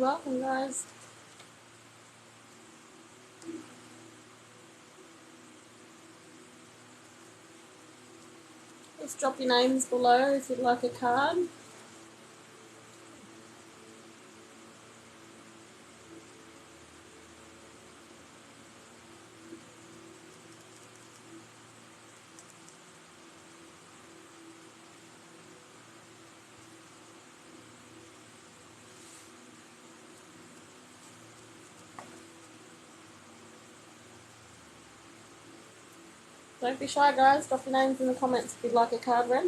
Welcome, guys. Just drop your names below if you'd like a card. Don't be shy, guys. Drop your names in the comments if you'd like a card read.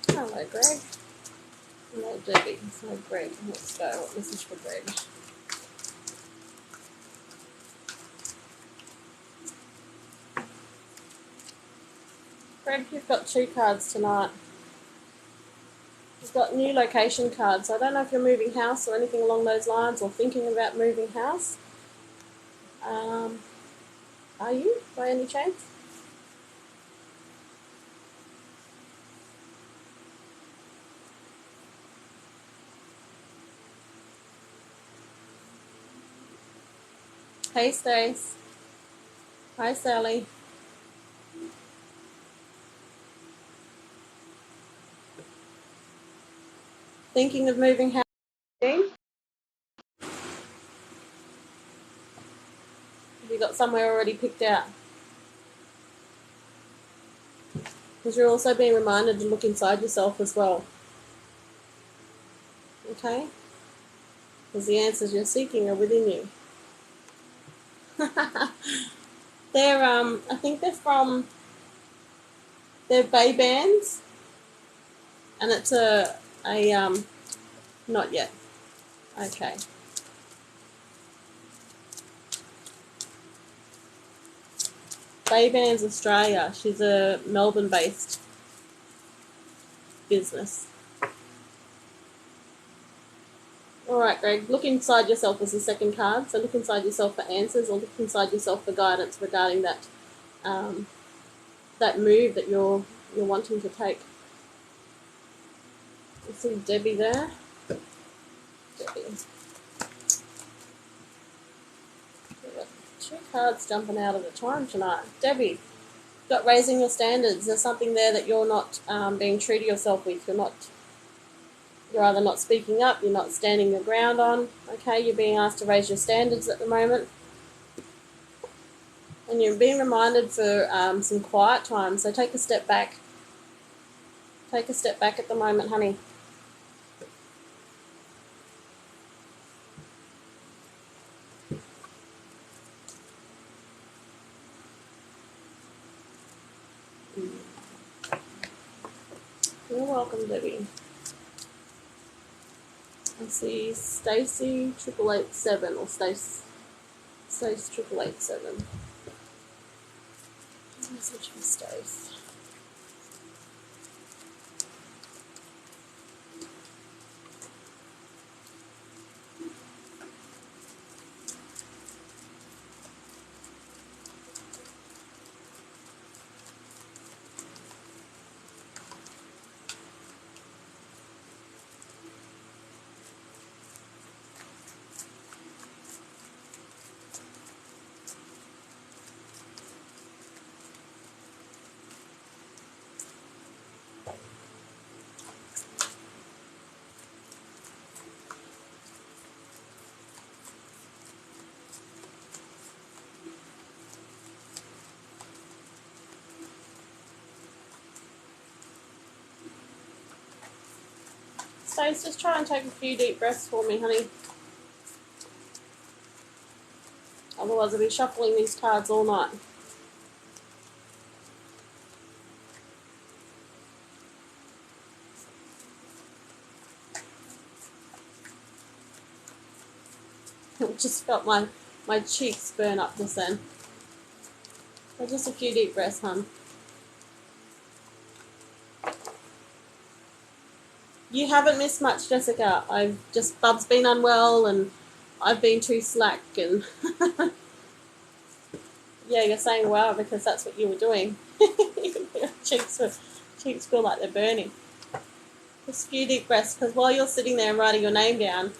Hello, Greg. Hello, Debbie. So, Greg. Let's go. What message for Greg? Greg, you've got 2 cards tonight. You've got new location cards. I don't know if you're moving house or anything along those lines or thinking about moving house. Are you, by any chance? Hey, Stace. Hi, Sally. Thinking of moving house? Have you got somewhere already picked out? Because you're also being reminded to look inside yourself as well. Okay? Because the answers you're seeking are within you. They're, I think they're Bay Bands. And it's not yet. Okay. Bay Bands Australia. She's a Melbourne-based business. Alright, Greg, look inside yourself as the second card. So look inside yourself for answers, or look inside yourself for guidance regarding that that move that you're wanting to take. You see Debbie there? Debbie. We've got 2 cards jumping out at a time tonight. Debbie, got raising your standards. There's something there that you're not being true to yourself with. You're either not speaking up, you're not standing your ground on. Okay, you're being asked to raise your standards at the moment. And you're being reminded for some quiet time. So take a step back. Take a step back at the moment, honey. You're welcome, Debbie. I see Stacy 8887 or Stace 8887. Message for Stace. Stace, just try and take a few deep breaths for me, honey. Otherwise I'll be shuffling these cards all night. I just felt my cheeks burn up just then. So just a few deep breaths, hon. You haven't missed much, Jessica. Bub's been unwell and I've been too slack and yeah, you're saying wow because that's what you were doing. Your cheeks feel like they're burning. Just a few deep breaths because while you're sitting there and writing your name down,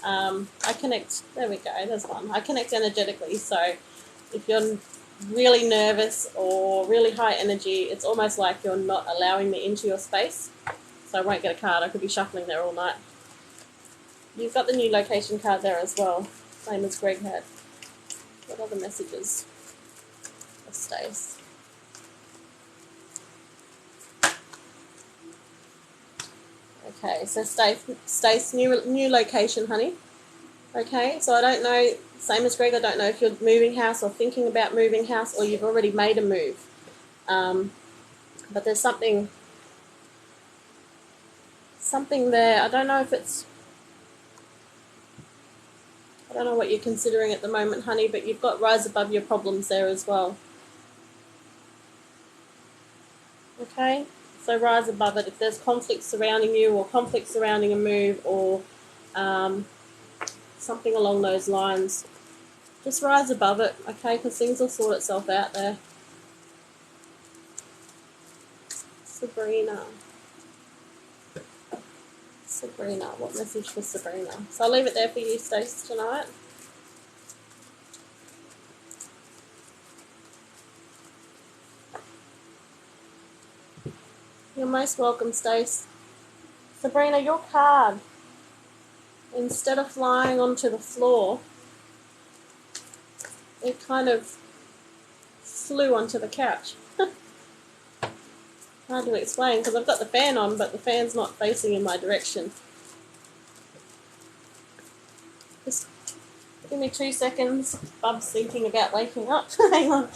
I connect. There we go. There's one. I connect energetically. So if you're really nervous or really high energy, it's almost like you're not allowing me into your space. So I won't get a card. I could be shuffling there all night. You've got the new location card there as well, same as Greg had. What other messages for Stace? Okay, so Stace, new location, honey. Okay, so I don't know, same as Greg, I don't know if you're moving house or thinking about moving house or you've already made a move. But there's something there. I don't know what you're considering at the moment, honey, but you've got rise above your problems there as well. Okay, so rise above it. If there's conflict surrounding you or conflict surrounding a move or something along those lines, just rise above it, okay, because things will sort itself out there. Sabrina, what message for Sabrina? So I'll leave it there for you, Stace, tonight. You're most welcome, Stace. Sabrina, your card, instead of flying onto the floor, it kind of flew onto the couch. Hard to explain because I've got the fan on, but the fan's not facing in my direction. Just give me 2 seconds. Bub's thinking about waking up. Hang on.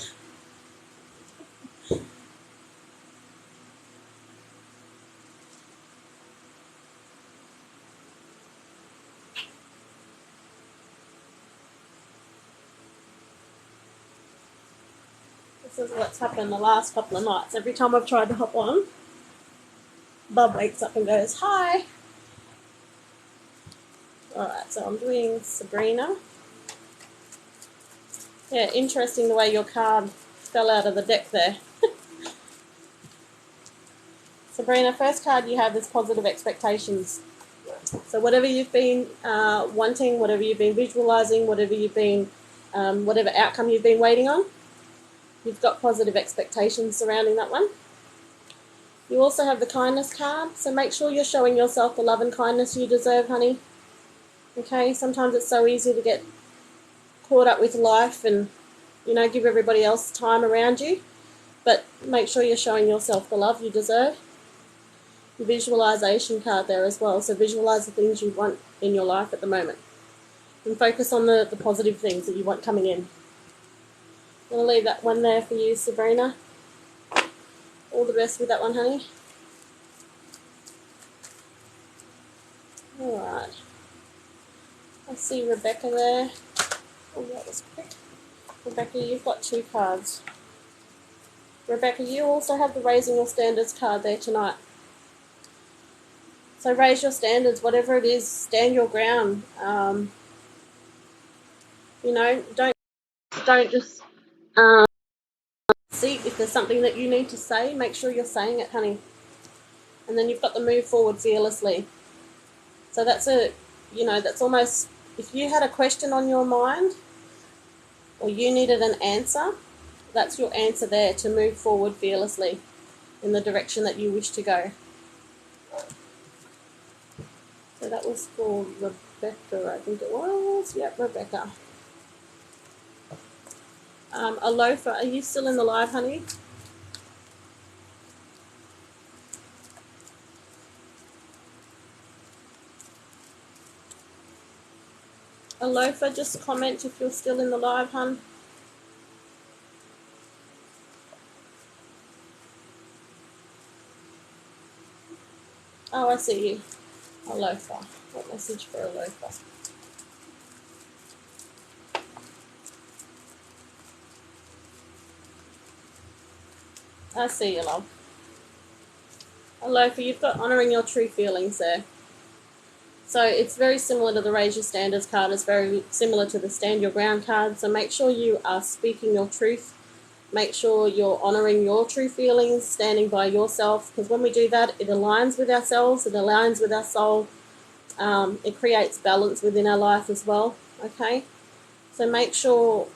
This is what's happened the last couple of nights. Every time I've tried to hop on, Bub wakes up and goes, hi. Alright, so I'm doing Sabrina. Yeah, interesting the way your card fell out of the deck there. Sabrina, first card you have is positive expectations. So whatever you've been wanting, whatever you've been visualizing, whatever outcome you've been waiting on, you've got positive expectations surrounding that one. You also have the kindness card, so make sure you're showing yourself the love and kindness you deserve, honey. Okay, sometimes it's so easy to get caught up with life and, give everybody else time around you, but make sure you're showing yourself the love you deserve. The visualization card there as well, so visualize the things you want in your life at the moment and focus on the positive things that you want coming in. I'm going to leave that one there for you, Sabrina. All the best with that one, honey. Alright. I see Rebecca there. Oh, that was quick. Rebecca, you've got 2 cards. Rebecca, you also have the Raising Your Standards card there tonight. So raise your standards, whatever it is, stand your ground. Don't just see if there's something that you need to say, make sure you're saying it, honey. And then you've got to move forward fearlessly. So that's almost, if you had a question on your mind or you needed an answer, that's your answer there, to move forward fearlessly in the direction that you wish to go. So that was for Rebecca, I think it was. Yep, Rebecca. Alofa, are you still in the live, honey? Alofa, just comment if you're still in the live, hun. Oh, I see you. Alofa. What message for Alofa? I see you, love. Alofa, you've got honouring your true feelings there. So it's very similar to the Raise Your Standards card. It's very similar to the Stand Your Ground card. So make sure you are speaking your truth. Make sure you're honouring your true feelings, standing by yourself. Because when we do that, it aligns with ourselves. It aligns with our soul. It creates balance within our life as well. Okay? So make sure...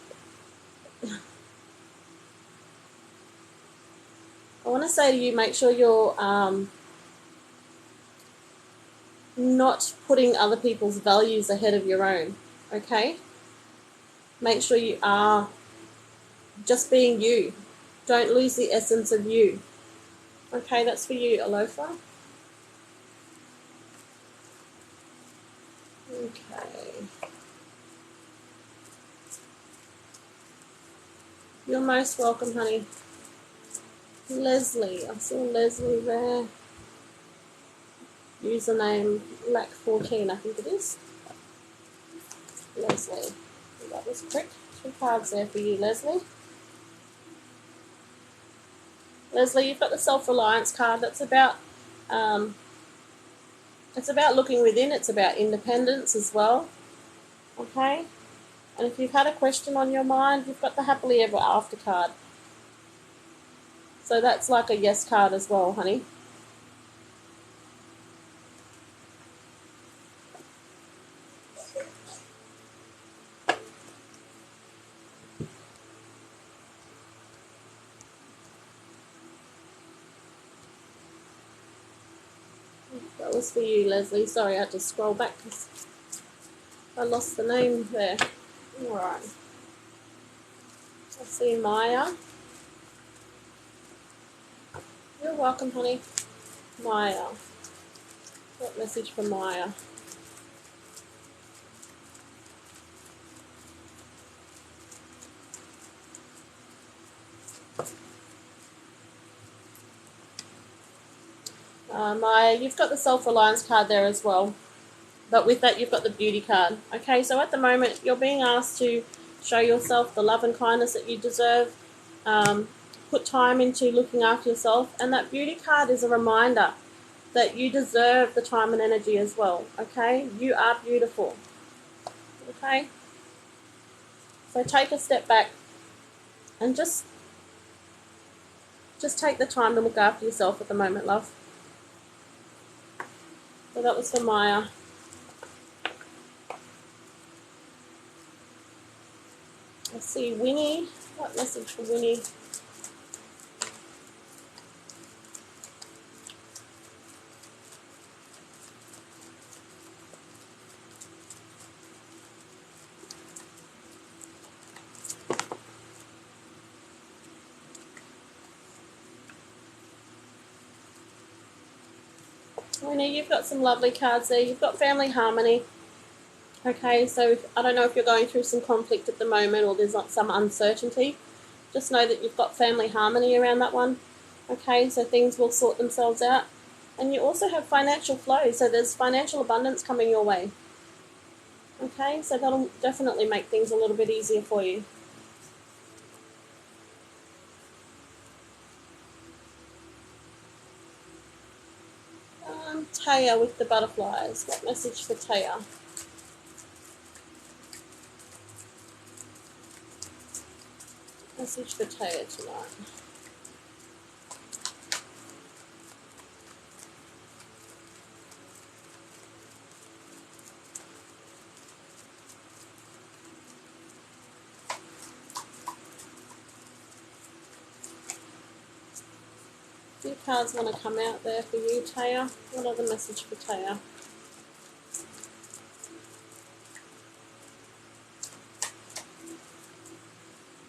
I want to say to you, make sure you're not putting other people's values ahead of your own, okay? Make sure you are just being you. Don't lose the essence of you. Okay, that's for you, Alofa. Okay. You're most welcome, honey. Leslie, I saw Leslie there. Username Lack14, I think it is. Leslie. That was quick. 2 cards there for you, Leslie. Leslie, you've got the self-reliance card. That's about it's about looking within. It's about independence as well. Okay? And if you've had a question on your mind, you've got the happily ever after card. So that's like a yes card as well, honey. That was for you, Leslie. Sorry, I had to scroll back because I lost the name there. Alright. I see Maya. You're welcome, honey. Maya. What message for Maya? Maya, you've got the self-reliance card there as well. But with that, you've got the beauty card. Okay, so at the moment, you're being asked to show yourself the love and kindness that you deserve. Put time into looking after yourself. And that beauty card is a reminder that you deserve the time and energy as well. Okay, you are beautiful. Okay, so take a step back and just take the time to look after yourself at the moment, love. So that was for Maya. I see Winnie. What message for Winnie? Winnie, you've got some lovely cards there. You've got family harmony. Okay, so I don't know if you're going through some conflict at the moment or there's not some uncertainty. Just know that you've got family harmony around that one. Okay, so things will sort themselves out. And you also have financial flow, so there's financial abundance coming your way. Okay, so that'll definitely make things a little bit easier for you. Taya with the butterflies. What message for Taya? Message for Taya tonight. A few cards want to come out there for you, Taya. What other message for Taya?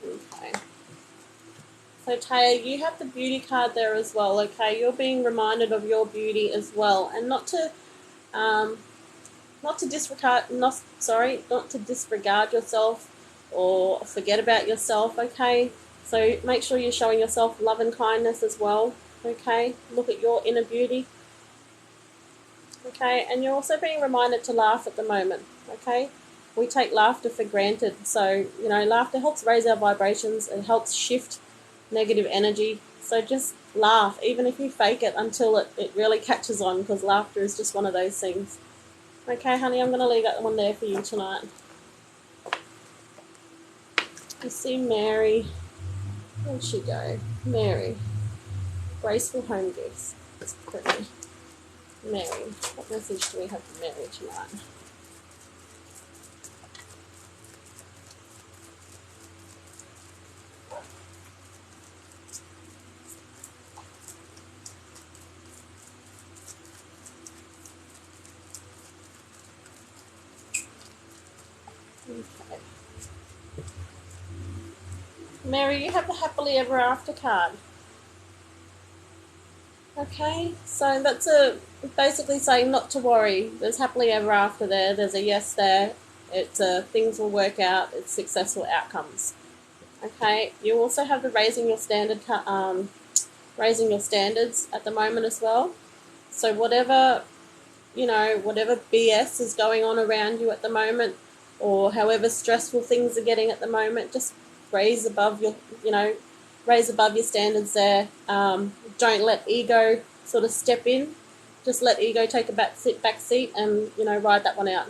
Okay. So Taya, you have the beauty card there as well, okay? You're being reminded of your beauty as well. And not to disregard yourself or forget about yourself, okay? So make sure you're showing yourself love and kindness as well, okay? Look at your inner beauty, okay? And you're also being reminded to laugh at the moment, okay? We take laughter for granted. So, you know, laughter helps raise our vibrations. It helps shift negative energy. So just laugh, even if you fake it until it really catches on, because laughter is just one of those things. Okay, honey, I'm going to leave that one there for you tonight. You see Mary. Where'd she go? Mary. Graceful home gifts. It's pretty. Mary. What message do we have for Mary tonight? Okay. Mary, you have the happily ever after card. Okay, so that's basically saying not to worry. There's happily ever after there. There's a yes there. It's things will work out. It's successful outcomes. Okay, you also have the raising your standards at the moment as well. So whatever whatever BS is going on around you at the moment, or however stressful things are getting at the moment, just raise above your standards there. Don't let ego sort of step in. Just let ego take a back seat and ride that one out.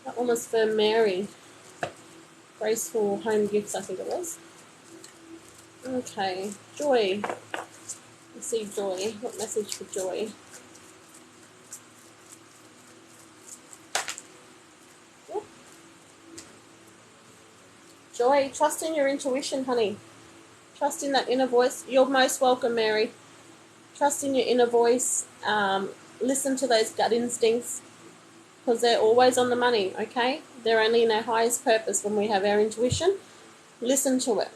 That one was for Mary. Graceful home gifts, I think it was. Okay, Joy. Let's see Joy. What message for Joy? Yep. Joy, trust in your intuition, honey. Trust in that inner voice. You're most welcome, Mary. Trust in your inner voice. Listen to those gut instincts, because they're always on the money, okay? They're only in our highest purpose when we have our intuition. Listen to it,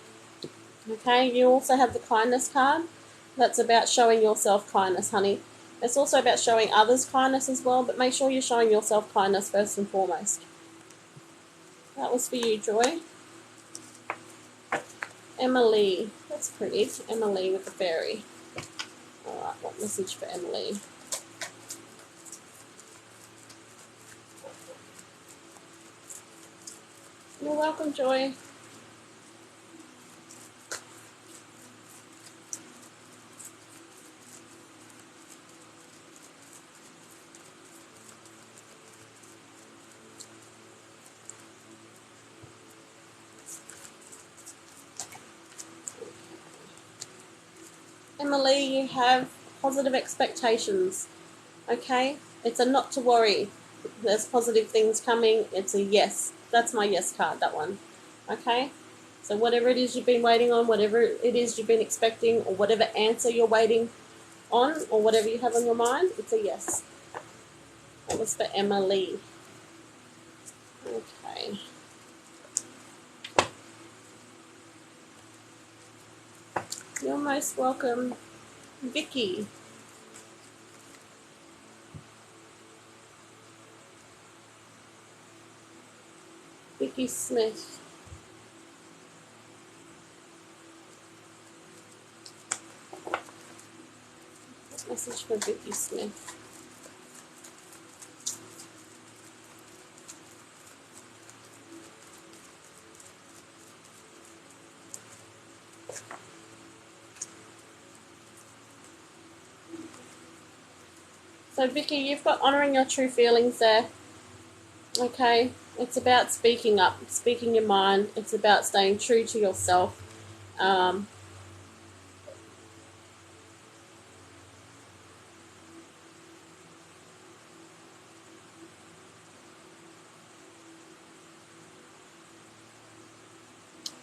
okay? You also have the kindness card. That's about showing yourself kindness, honey. It's also about showing others kindness as well, but make sure you're showing yourself kindness first and foremost. That was for you, Joy. Emily. That's pretty. Emily with the fairy. Alright, what message for Emily? You're welcome, Joy. Emily, you have positive expectations, okay? It's a not to worry. There's positive things coming. It's a yes. That's my yes card, that one, okay? So whatever it is you've been waiting on, whatever it is you've been expecting, or whatever answer you're waiting on, or whatever you have on your mind, it's a yes. That was for Emily. Okay. You're most welcome, Vicky. Vicky Smith. Message for Vicky Smith. So Vicky, you've got honouring your true feelings there. Okay, it's about speaking up, speaking your mind. It's about staying true to yourself.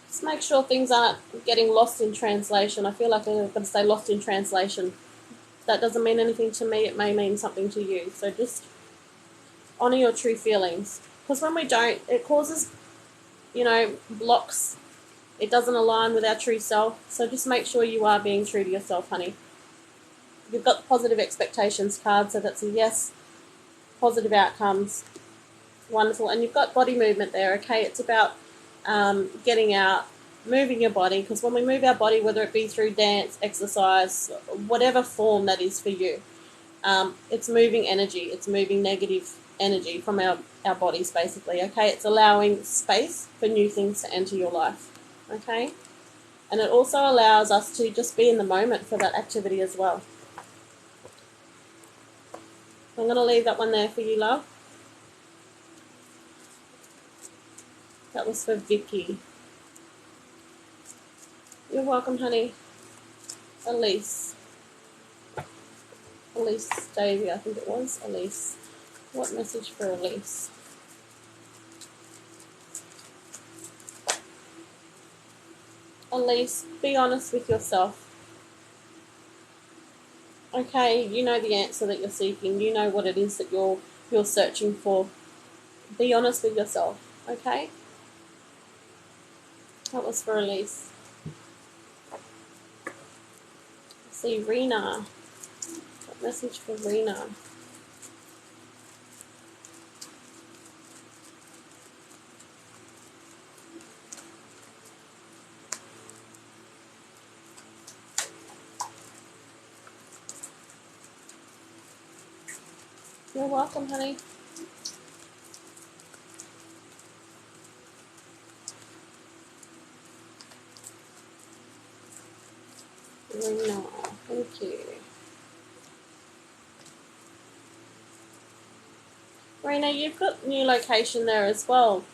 Just make sure things aren't getting lost in translation. I feel like I'm going to say lost in translation. That doesn't mean anything to me. It may mean something to you. So just honour your true feelings. Because when we don't, it causes, blocks. It doesn't align with our true self. So just make sure you are being true to yourself, honey. You've got the positive expectations card, so that's a yes. Positive outcomes. Wonderful. And you've got body movement there, okay? It's about getting out, moving your body, because when we move our body, whether it be through dance, exercise, whatever form that is for you, it's moving energy. It's moving negative energy from our bodies, basically, okay? It's allowing space for new things to enter your life, okay? And it also allows us to just be in the moment for that activity as well. I'm going to leave that one there for you, love. That was for Vicky. You're welcome, honey. Elise. Elise Davey, I think it was. Elise. What message for Elise? Elise, be honest with yourself. Okay, you know the answer that you're seeking. You know what it is that you're searching for. Be honest with yourself, okay? That was for Elise. Let's see, Rena. What message for Rena? You're welcome, honey. Rena, thank you. Rena, you've got new location there as well.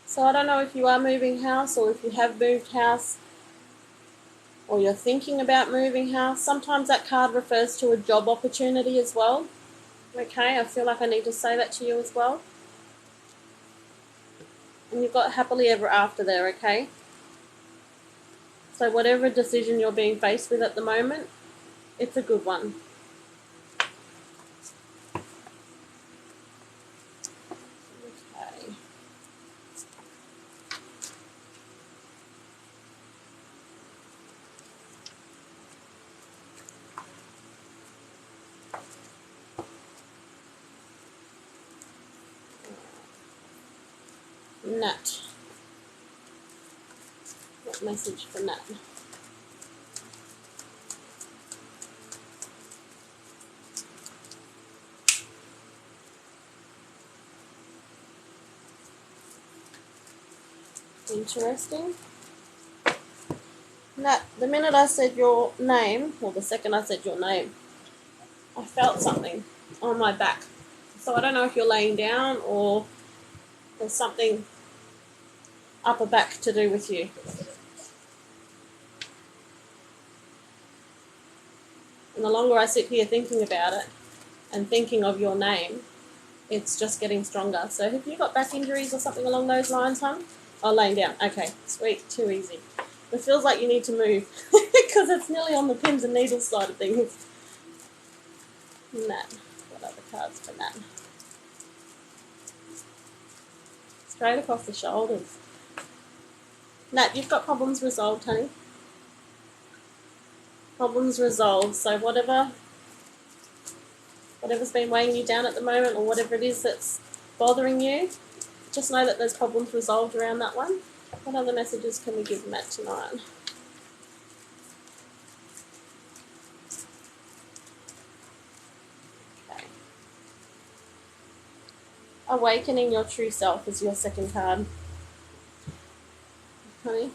So I don't know if you are moving house or if you have moved house or you're thinking about moving house. Sometimes that card refers to a job opportunity as well. Okay, I feel like I need to say that to you as well. And you've got happily ever after there, okay? So whatever decision you're being faced with at the moment, it's a good one. Okay. Nat. What message for Nat? Interesting. Nat, the minute I said your name, or the second I said your name, I felt something on my back. So I don't know if you're laying down or there's something upper back to do with you. And the longer I sit here thinking about it and thinking of your name, it's just getting stronger. So have you got back injuries or something along those lines, hon? Oh, laying down. Okay, sweet, too easy. It feels like you need to move because it's nearly on the pins and needles side of things. Nat. What other cards for Nat? Straight across the shoulders. Nat, you've got problems resolved, honey. Problems resolved. So whatever's been weighing you down at the moment or whatever it is that's bothering you, just know that there's problems resolved around that one. What other messages can we give Matt tonight? Okay. Awakening your true self is your second card, honey.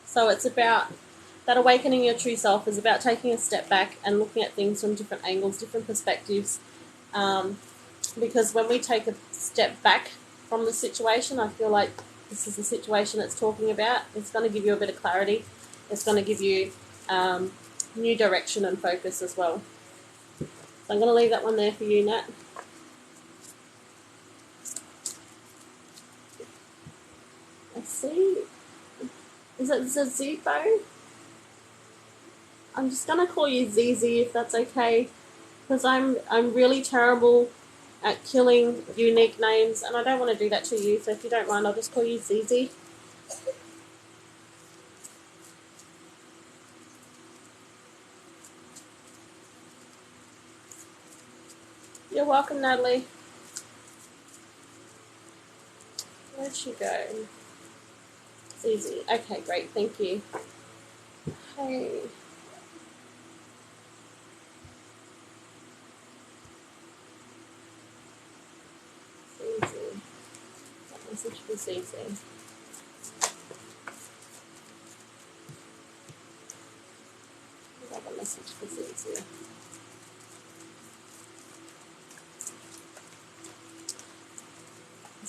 So it's about that awakening your true self is about taking a step back and looking at things from different angles, different perspectives. Because when we take a step back from the situation, I feel like this is the situation it's talking about. It's going to give you a bit of clarity. It's going to give you new direction and focus as well. So I'm going to leave that one there for you, Nat. Let's see. Is it Zazifo? I'm just going to call you Zizi if that's okay. Because I'm really terrible at killing unique names, and I don't want to do that to you, so if you don't mind, I'll just call you Zizi. You're welcome, Natalie. Where'd she go? Zizi. Okay, great, thank you. Hey. Zizi. What message for Zizi? Another message for Zizi.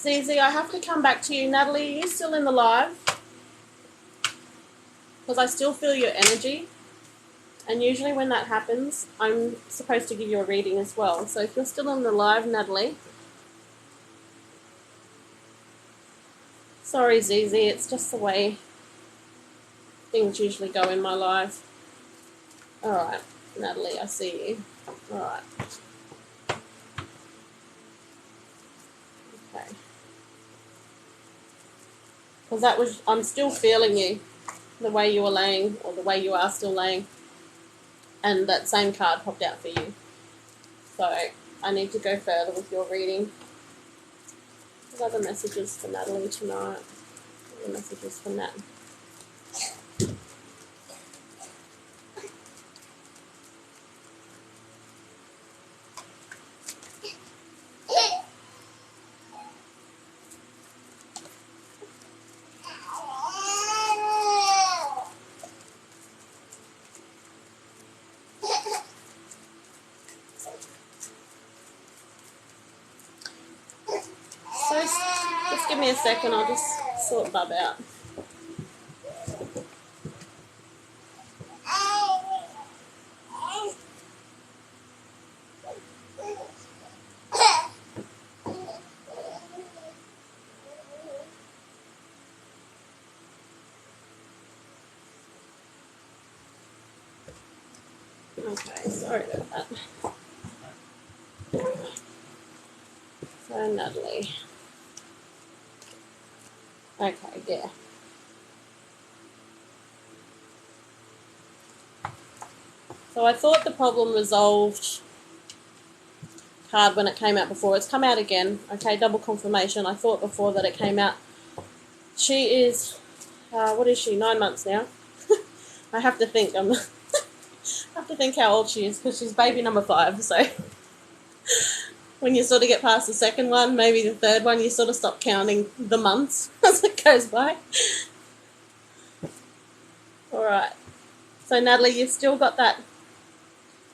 Zizi, I have to come back to you. Natalie, are you still in the live? Because I still feel your energy. And usually when that happens, I'm supposed to give you a reading as well. So if you're still in the live, Natalie. Sorry, Zizi, it's just the way things usually go in my life. Alright, Natalie, I see you. Alright. Okay. Because that was, I'm still feeling you, the way you were laying, or the way you are still laying. And that same card popped out for you. So I need to go further with your reading. What other messages for Natalie tonight? What other messages for Nat? So just give me a second, I'll just sort Bub out. Okay, sorry about that. So Natalie. Okay, yeah. So I thought the problem resolved card when it came out before. It's come out again. Okay, double confirmation. I thought before that it came out. She is, what is she, 9 months now? I have to think. I have to think how old she is because she's baby number 5. So when you sort of get past the second one, maybe the third one, you sort of stop counting the months as it goes by. All right. So Natalie, you've still got that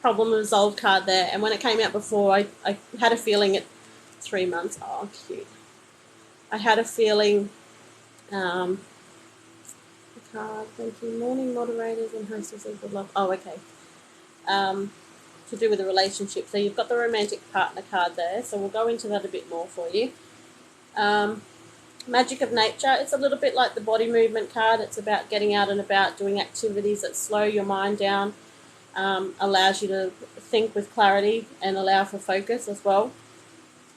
problem resolved card there, and when it came out before, I had a feeling at 3 months. Oh, cute. I had a feeling. The card. Thank you. Morning moderators and hostess of good love. Oh, okay. To do with the relationship. So you've got the romantic partner card there. So we'll go into that a bit more for you. Magic of nature. It's a little bit like the body movement card. It's about getting out and about, doing activities that slow your mind down, allows you to think with clarity and allow for focus as well.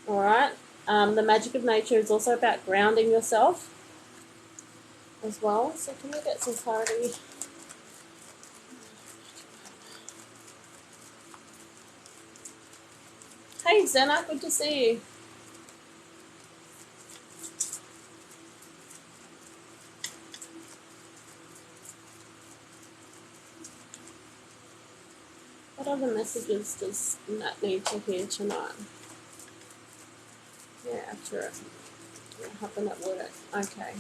All right. The magic of nature is also about grounding yourself as well. So can we get some clarity? Hey, Zena, good to see you. What other messages does Nat need to hear tonight? Yeah, after it. What happened at work? Okay.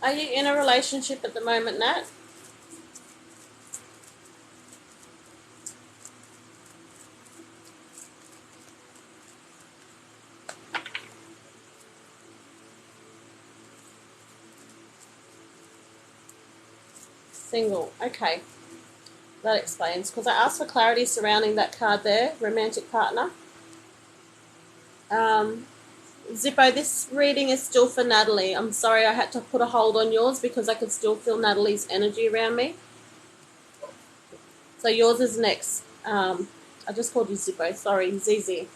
Are you in a relationship at the moment, Nat? Single. Okay. That explains. Because I asked for clarity surrounding that card there, romantic partner. Zippo, this reading is still for Natalie. I'm sorry I had to put a hold on yours because I could still feel Natalie's energy around me. So yours is next. I just called you Zippo. Sorry, Zizi.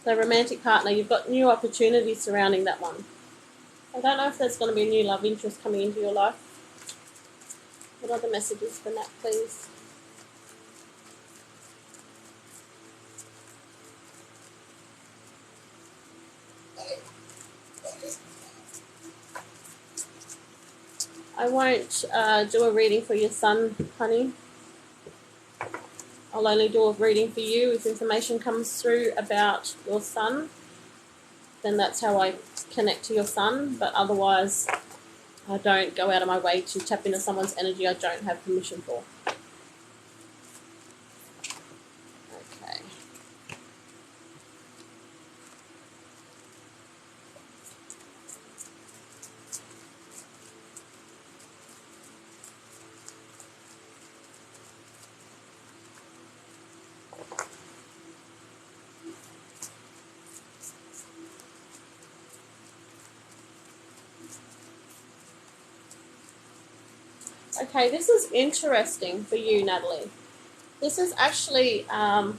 The romantic partner, you've got new opportunities surrounding that one. I don't know if there's going to be a new love interest coming into your life. What are the messages for that, please? I won't do a reading for your son, honey. I'll only do a reading for you. If information comes through about your son, then that's how I connect to your son. But otherwise, I don't go out of my way to tap into someone's energy I don't have permission for. Okay. Okay, this is interesting for you, Natalie. This is actually, and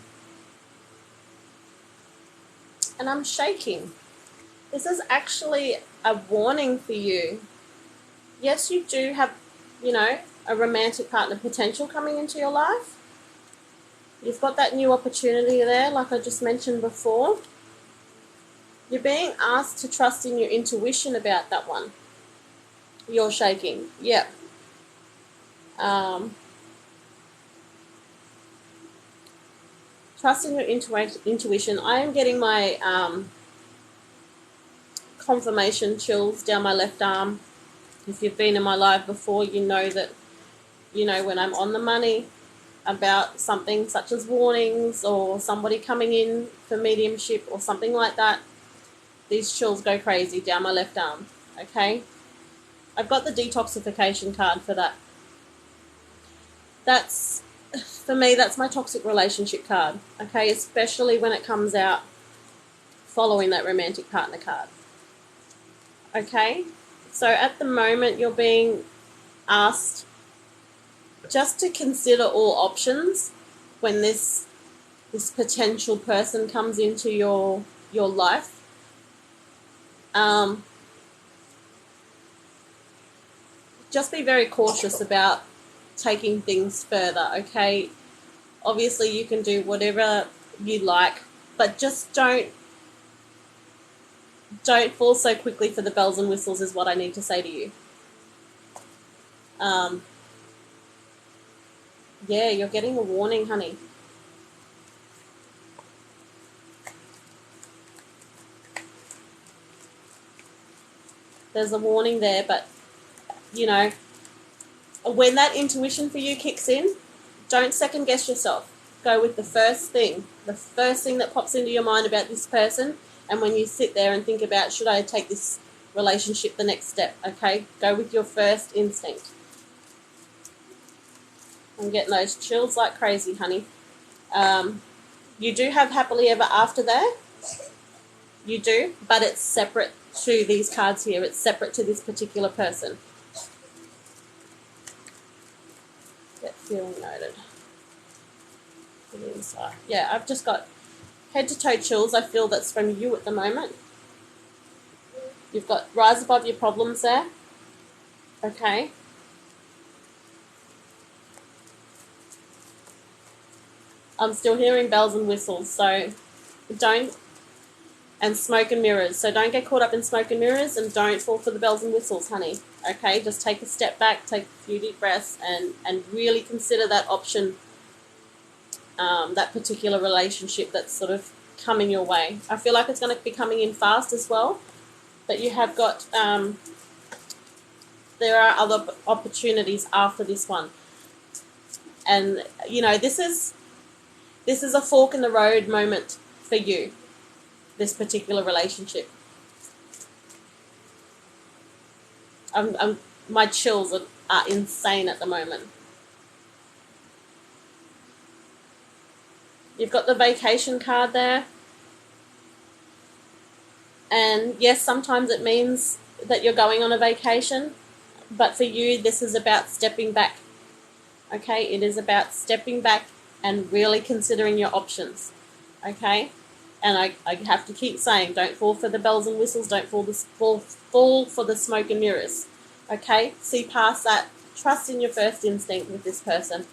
I'm shaking. This is actually a warning for you. Yes, you do have, a romantic partner potential coming into your life. You've got that new opportunity there, like I just mentioned before. You're being asked to trust in your intuition about that one. You're shaking. Yep. Trust in your intuition. I am getting my confirmation chills down my left arm. If you've been in my live before, you know that, when I'm on the money about something such as warnings or somebody coming in for mediumship or something like that, these chills go crazy down my left arm, okay? I've got the detoxification card for that. That's, for me, that's my toxic relationship card, okay? Especially when it comes out following that romantic partner card, okay? So at the moment, you're being asked just to consider all options when this potential person comes into your life. Just be very cautious about taking things further, okay? Obviously, you can do whatever you like, but just don't fall so quickly for the bells and whistles is what I need to say to you. Yeah, you're getting a warning, honey. There's a warning there, but, when that intuition for you kicks in, don't second guess yourself. Go with the first thing that pops into your mind about this person, and when you sit there and think about, should I take this relationship the next step, okay? Go with your first instinct. I'm getting those chills like crazy, honey. You do have happily ever after there. You do, but it's separate to these cards here. It's separate to this particular person. Get feeling noted. For the inside. Yeah, I've just got head to toe chills. I feel that's from you at the moment. You've got rise above your problems there. Okay. I'm still hearing bells and whistles, so and smoke and mirrors. So don't get caught up in smoke and mirrors, and don't fall for the bells and whistles, honey. Okay, just take a step back, take a few deep breaths, and really consider that option, that particular relationship that's sort of coming your way. I feel like it's going to be coming in fast as well, but you have got, there are other opportunities after this one. And, this is a fork in the road moment for you, this particular relationship. My chills are insane at the moment. You've got the vacation card there. And yes, sometimes it means that you're going on a vacation, but for you, this is about stepping back. Okay, it is about stepping back and really considering your options. Okay, And I have to keep saying, don't fall for the bells and whistles, don't fall for the smoke and mirrors. Okay? See past that. Trust in your first instinct with this person.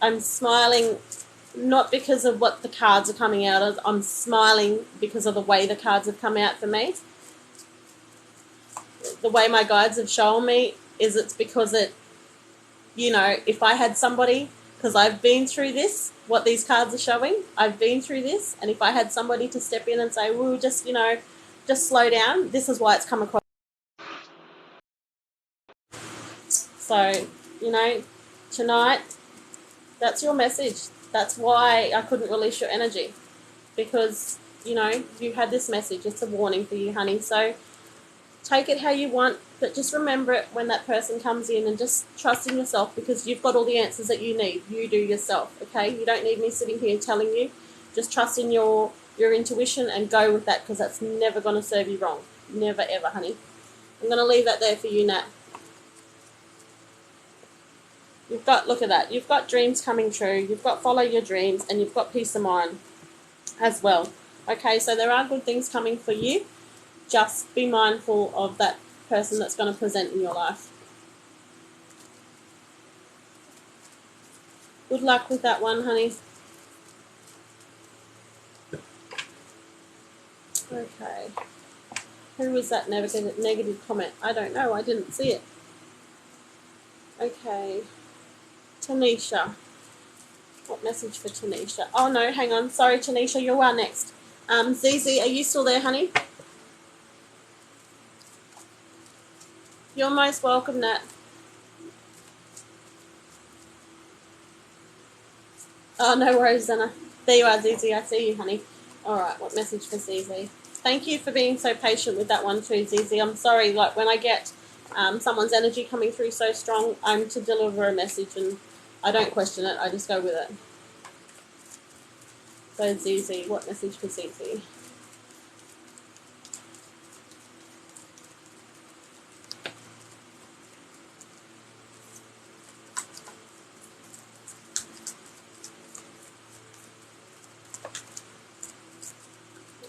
I'm smiling not because of what the cards are coming out of. I'm smiling because of the way the cards have come out for me. The way my guides have shown me is it's because if I had somebody, because I've been through this, what these cards are showing, I've been through this, and if I had somebody to step in and say, "Well, just slow down," this is why it's come across. So, tonight, that's your message. That's why I couldn't release your energy, because you had this message. It's a warning for you, honey. So take it how you want, but just remember it when that person comes in, and just trust in yourself, because you've got all the answers that you need. You do yourself, okay? You don't need me sitting here telling you. Just trust in your intuition and go with that, because that's never going to serve you wrong. Never, ever, honey. I'm going to leave that there for you, Nat. Look at that. You've got dreams coming true. You've got follow your dreams, and you've got peace of mind as well. Okay, so there are good things coming for you. Just be mindful of that person that's going to present in your life. Good luck with that one, honey. Okay. Who was that negative comment? I don't know. I didn't see it. Okay. Tanisha. What message for Tanisha? Oh, no, hang on. Sorry, Tanisha, you are next. Zizi, are you still there, honey? You're most welcome, Nat. Oh, no worries, Anna. There you are, Zizi. I see you, honey. All right, what message for Zizi? Thank you for being so patient with that one too, Zizi. I'm sorry, like when I get someone's energy coming through so strong, I'm to deliver a message and I don't question it. I just go with it. So Zizi, what message for Zizi?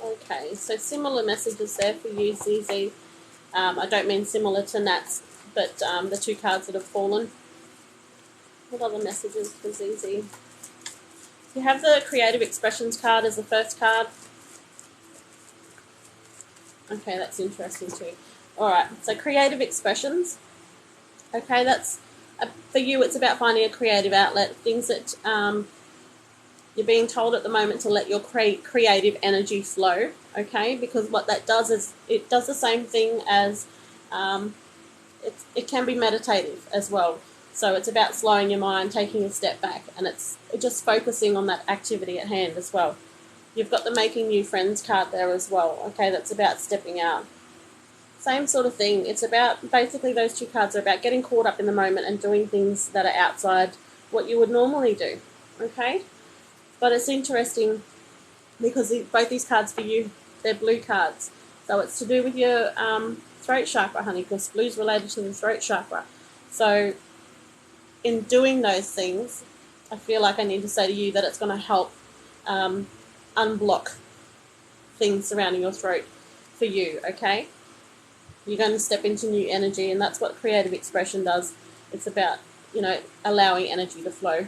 Okay, so similar messages there for you, Zizi. I don't mean similar to Nat's, but the two cards that have fallen. What other messages for Zizi? You have the Creative Expressions card as the first card. Okay, that's interesting too. Alright, so Creative Expressions. Okay, that's for you, it's about finding a creative outlet, things that you're being told at the moment to let your creative energy flow, okay? Because what that does is it does the same thing as it can be meditative as well. So it's about slowing your mind, taking a step back, and it's just focusing on that activity at hand as well. You've got the Making New Friends card there as well, okay? That's about stepping out. Same sort of thing. It's about, basically those two cards are about getting caught up in the moment and doing things that are outside what you would normally do, okay? But it's interesting because both these cards for you, they're blue cards. So it's to do with your throat chakra, honey, because blue's related to the throat chakra. So in doing those things, I feel like I need to say to you that it's going to help unblock things surrounding your throat for you, okay? You're going to step into new energy, and that's what creative expression does. It's about, allowing energy to flow.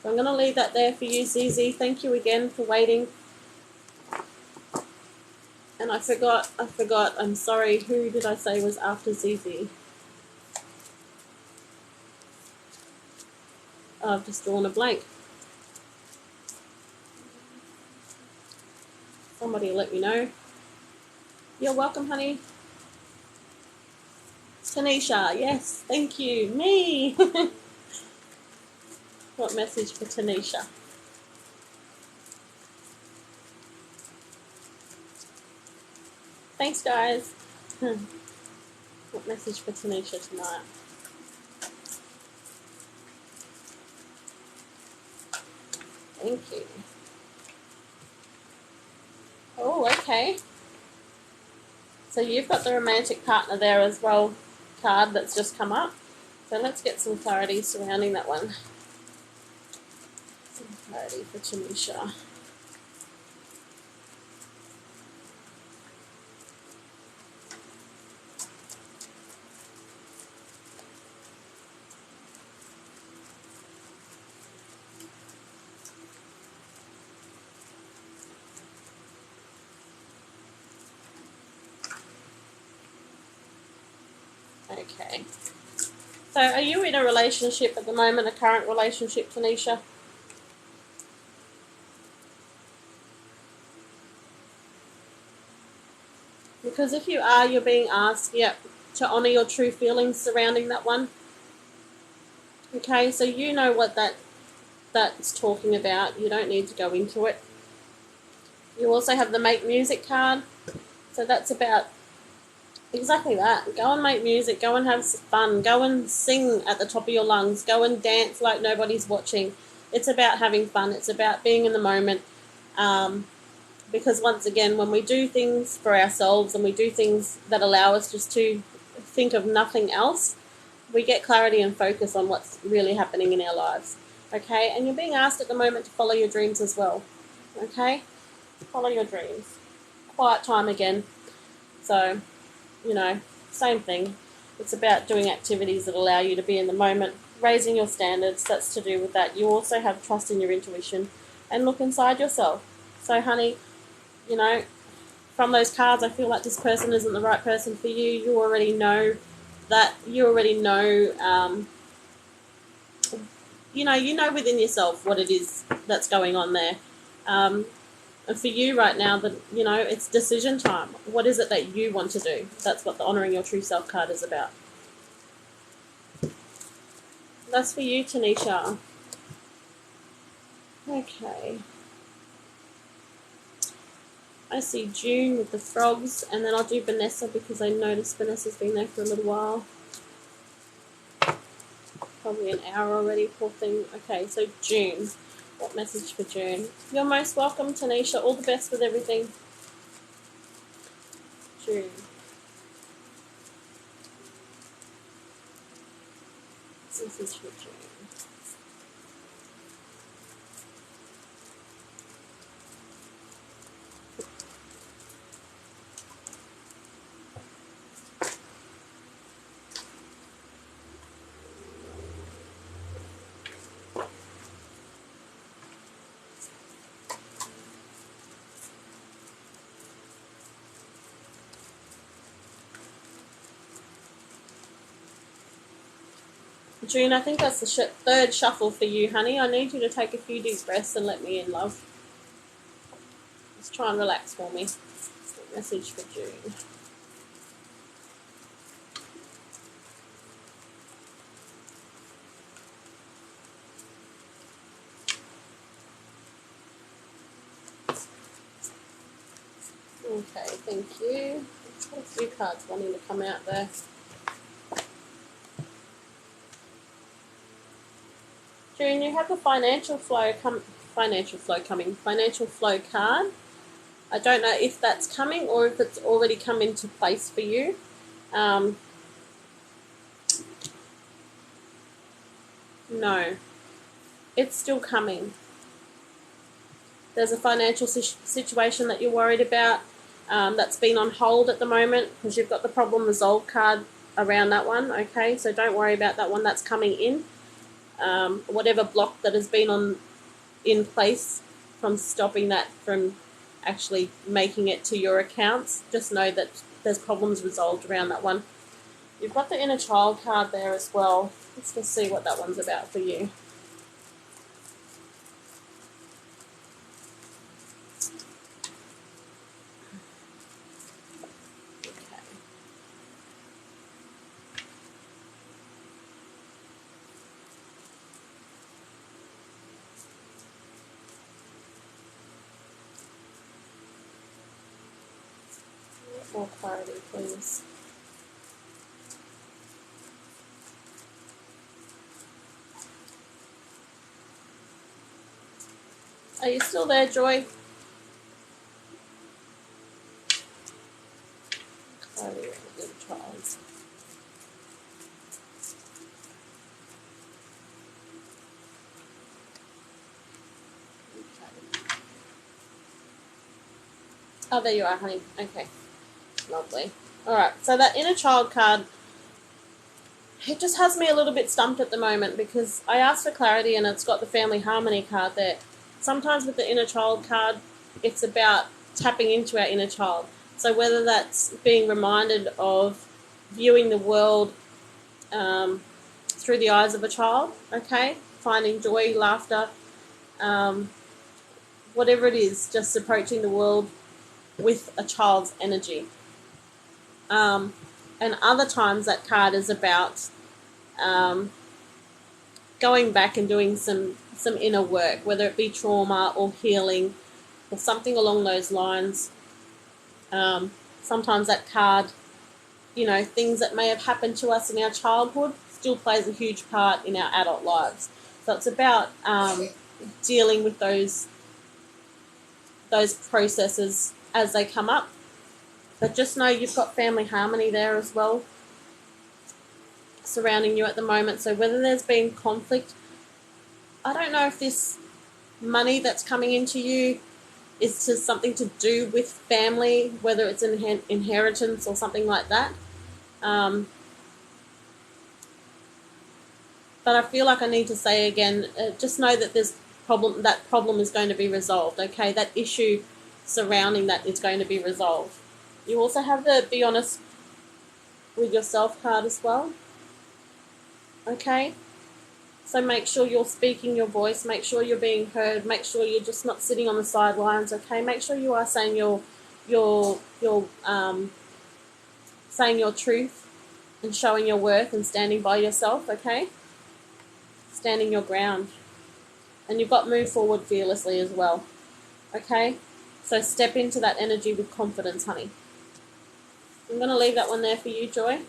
So I'm going to leave that there for you, Zizi. Thank you again for waiting. And I forgot. I'm sorry. Who did I say was after Zizi? Oh, I've just drawn a blank. Somebody will let me know. You're welcome, honey. Tanisha, yes, thank you. Me. What message for Tanisha? Thanks, guys. What message for Tanisha tonight? Thank you. Oh, okay. So you've got the romantic partner there as well card that's just come up. So let's get some clarity surrounding that one. Some clarity for Tanisha. Okay. So are you in a relationship at the moment, a current relationship, Tanisha? Because if you are, you're being asked, to honour your true feelings surrounding that one. Okay, so you know what that's talking about. You don't need to go into it. You also have the make music card. So that's about exactly that. Go and make music. Go and have some fun. Go and sing at the top of your lungs. Go and dance like nobody's watching. It's about having fun. It's about being in the moment. Because once again, when we do things for ourselves and we do things that allow us just to think of nothing else, we get clarity and focus on what's really happening in our lives. Okay? And you're being asked at the moment to follow your dreams as well. Okay? Follow your dreams. Quiet time again. So, same thing. It's about doing activities that allow you to be in the moment, raising your standards. That's to do with that. You also have trust in your intuition and look inside yourself. So, honey, from those cards, I feel like this person isn't the right person for you. You already know that. You already know, you know within yourself what it is that's going on there. And for you right now, it's decision time. What is it that you want to do? That's what the honouring your true self card is about. That's for you, Tanisha. Okay. I see June with the frogs, and then I'll do Vanessa because I noticed Vanessa's been there for a little while. Probably an hour already, poor thing. Okay, so June. What message for June? You're most welcome, Tanisha. All the best with everything. June. This is for June. June, I think that's the third shuffle for you, honey. I need you to take a few deep breaths and let me in, love. Just try and relax for me. Message for June. Okay, thank you. Got a few cards wanting to come out there. June, you have a financial flow card. I don't know if that's coming or if it's already come into place for you. No, it's still coming. There's a financial situation that you're worried about that's been on hold at the moment because you've got the problem resolved card around that one. Okay, so don't worry about that one. That's coming in. Whatever block that has been in place from stopping that from actually making it to your accounts, just know that there's problems resolved around that one. You've got the inner child card there as well. Let's just see what that one's about for you. Okay. More clarity, please. Are you still there, Joy? Clarity of the child. Oh, there you are, honey. Okay. Lovely. Alright, so that inner child card, it just has me a little bit stumped at the moment because I asked for clarity and it's got the family harmony card there. Sometimes with the inner child card, it's about tapping into our inner child. So whether that's being reminded of viewing the world through the eyes of a child, okay, finding joy, laughter, whatever it is, just approaching the world with a child's energy. And other times that card is about going back and doing some inner work, whether it be trauma or healing or something along those lines. Sometimes that card, things that may have happened to us in our childhood still plays a huge part in our adult lives. So it's about dealing with those processes as they come up. But just know you've got family harmony there as well surrounding you at the moment. So whether there's been conflict, I don't know if this money that's coming into you is to something to do with family, whether it's an inheritance or something like that. But I feel like I need to say again, just know that that problem is going to be resolved, okay? That issue surrounding that is going to be resolved. You also have the be honest with yourself card as well, okay? So make sure you're speaking your voice, make sure you're being heard, make sure you're just not sitting on the sidelines, okay? Make sure you are saying your saying your truth and showing your worth and standing by yourself, okay? Standing your ground. And you've got move forward fearlessly as well, okay? So step into that energy with confidence, honey. I'm going to leave that one there for you, Joy.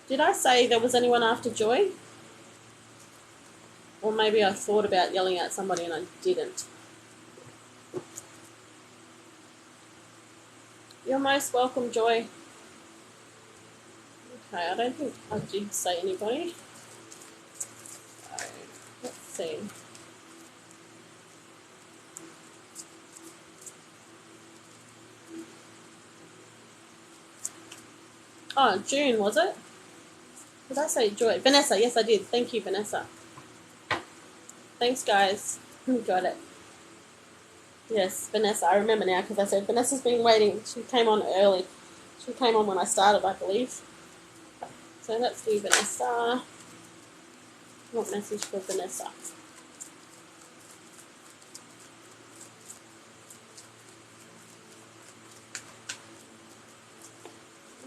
Did I say there was anyone after Joy? Or maybe I thought about yelling at somebody and I didn't. You're most welcome, Joy. Okay, I don't think I did say anybody. So, let's see. Oh, June, was it? Did I say Joy? Vanessa, yes I did. Thank you, Vanessa. Thanks, guys. Got it. Yes, Vanessa. I remember now because I said Vanessa's been waiting. She came on early. She came on when I started, I believe. So let's do Vanessa. What message for Vanessa?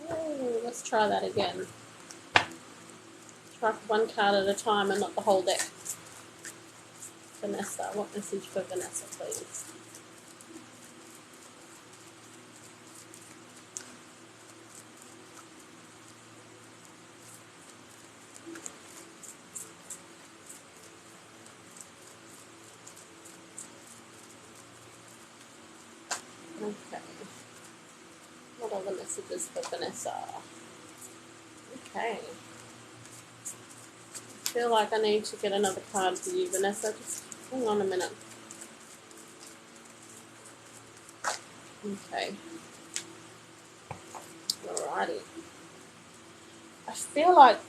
Oh, let's try that again. Try one card at a time and not the whole deck. Vanessa, what message for Vanessa, please? Okay. What are the messages for Vanessa? Okay. I feel like I need to get another card for you, Vanessa. Just hang on a minute. Okay. Alrighty. I feel like,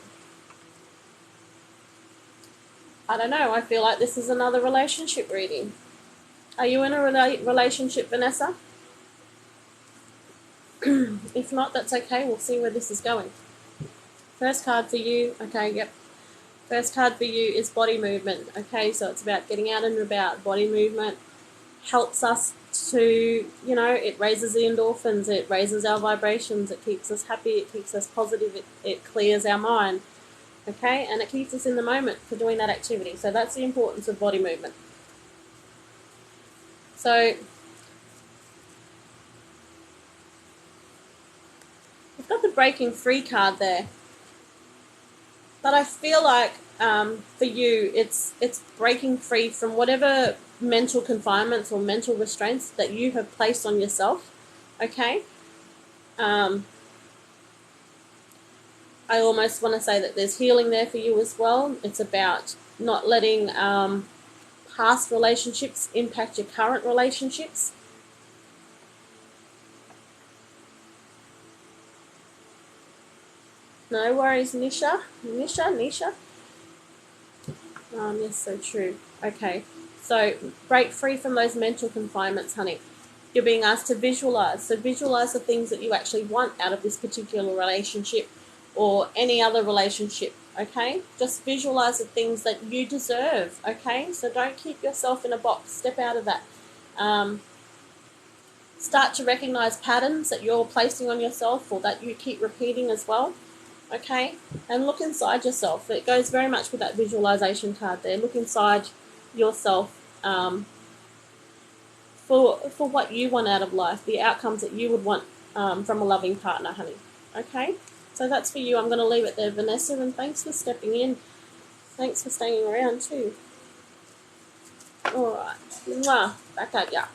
I don't know, I feel like this is another relationship reading. Are you in a relationship, Vanessa? If not, that's okay. We'll see where this is going. First card for you. Okay, yep. First card for you is body movement. Okay, so it's about getting out and about. Body movement helps us to, it raises the endorphins, it raises our vibrations, it keeps us happy, it keeps us positive, it clears our mind. Okay, and it keeps us in the moment for doing that activity. So that's the importance of body movement. So we've got the breaking free card there. But I feel like for you, it's breaking free from whatever mental confinements or mental restraints that you have placed on yourself, okay? I almost want to say that there's healing there for you as well. It's about not letting past relationships impact your current relationships? No worries, Nisha. Nisha. Yes, so true. Okay, so break free from those mental confinements, honey. You're being asked to visualize. So visualize the things that you actually want out of this particular relationship or any other relationship, okay? Just visualize the things that you deserve, okay? So don't keep yourself in a box. Step out of that. Start to recognize patterns that you're placing on yourself or that you keep repeating as well, okay? And look inside yourself. It goes very much with that visualization card there. Look inside yourself for what you want out of life, the outcomes that you would want from a loving partner, honey. Okay? So that's for you. I'm going to leave it there, Vanessa, and thanks for stepping in. Thanks for staying around too. All right. Mwah. Back at ya.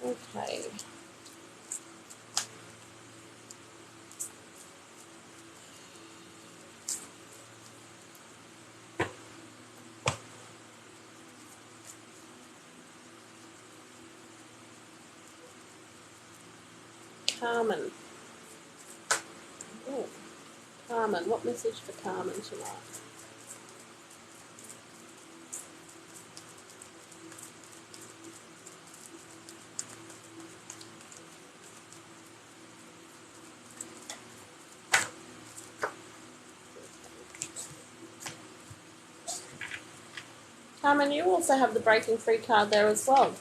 Okay. Carmen. Oh, Carmen. What message for Carmen tonight? Carmen, you also have the breaking free card there as well.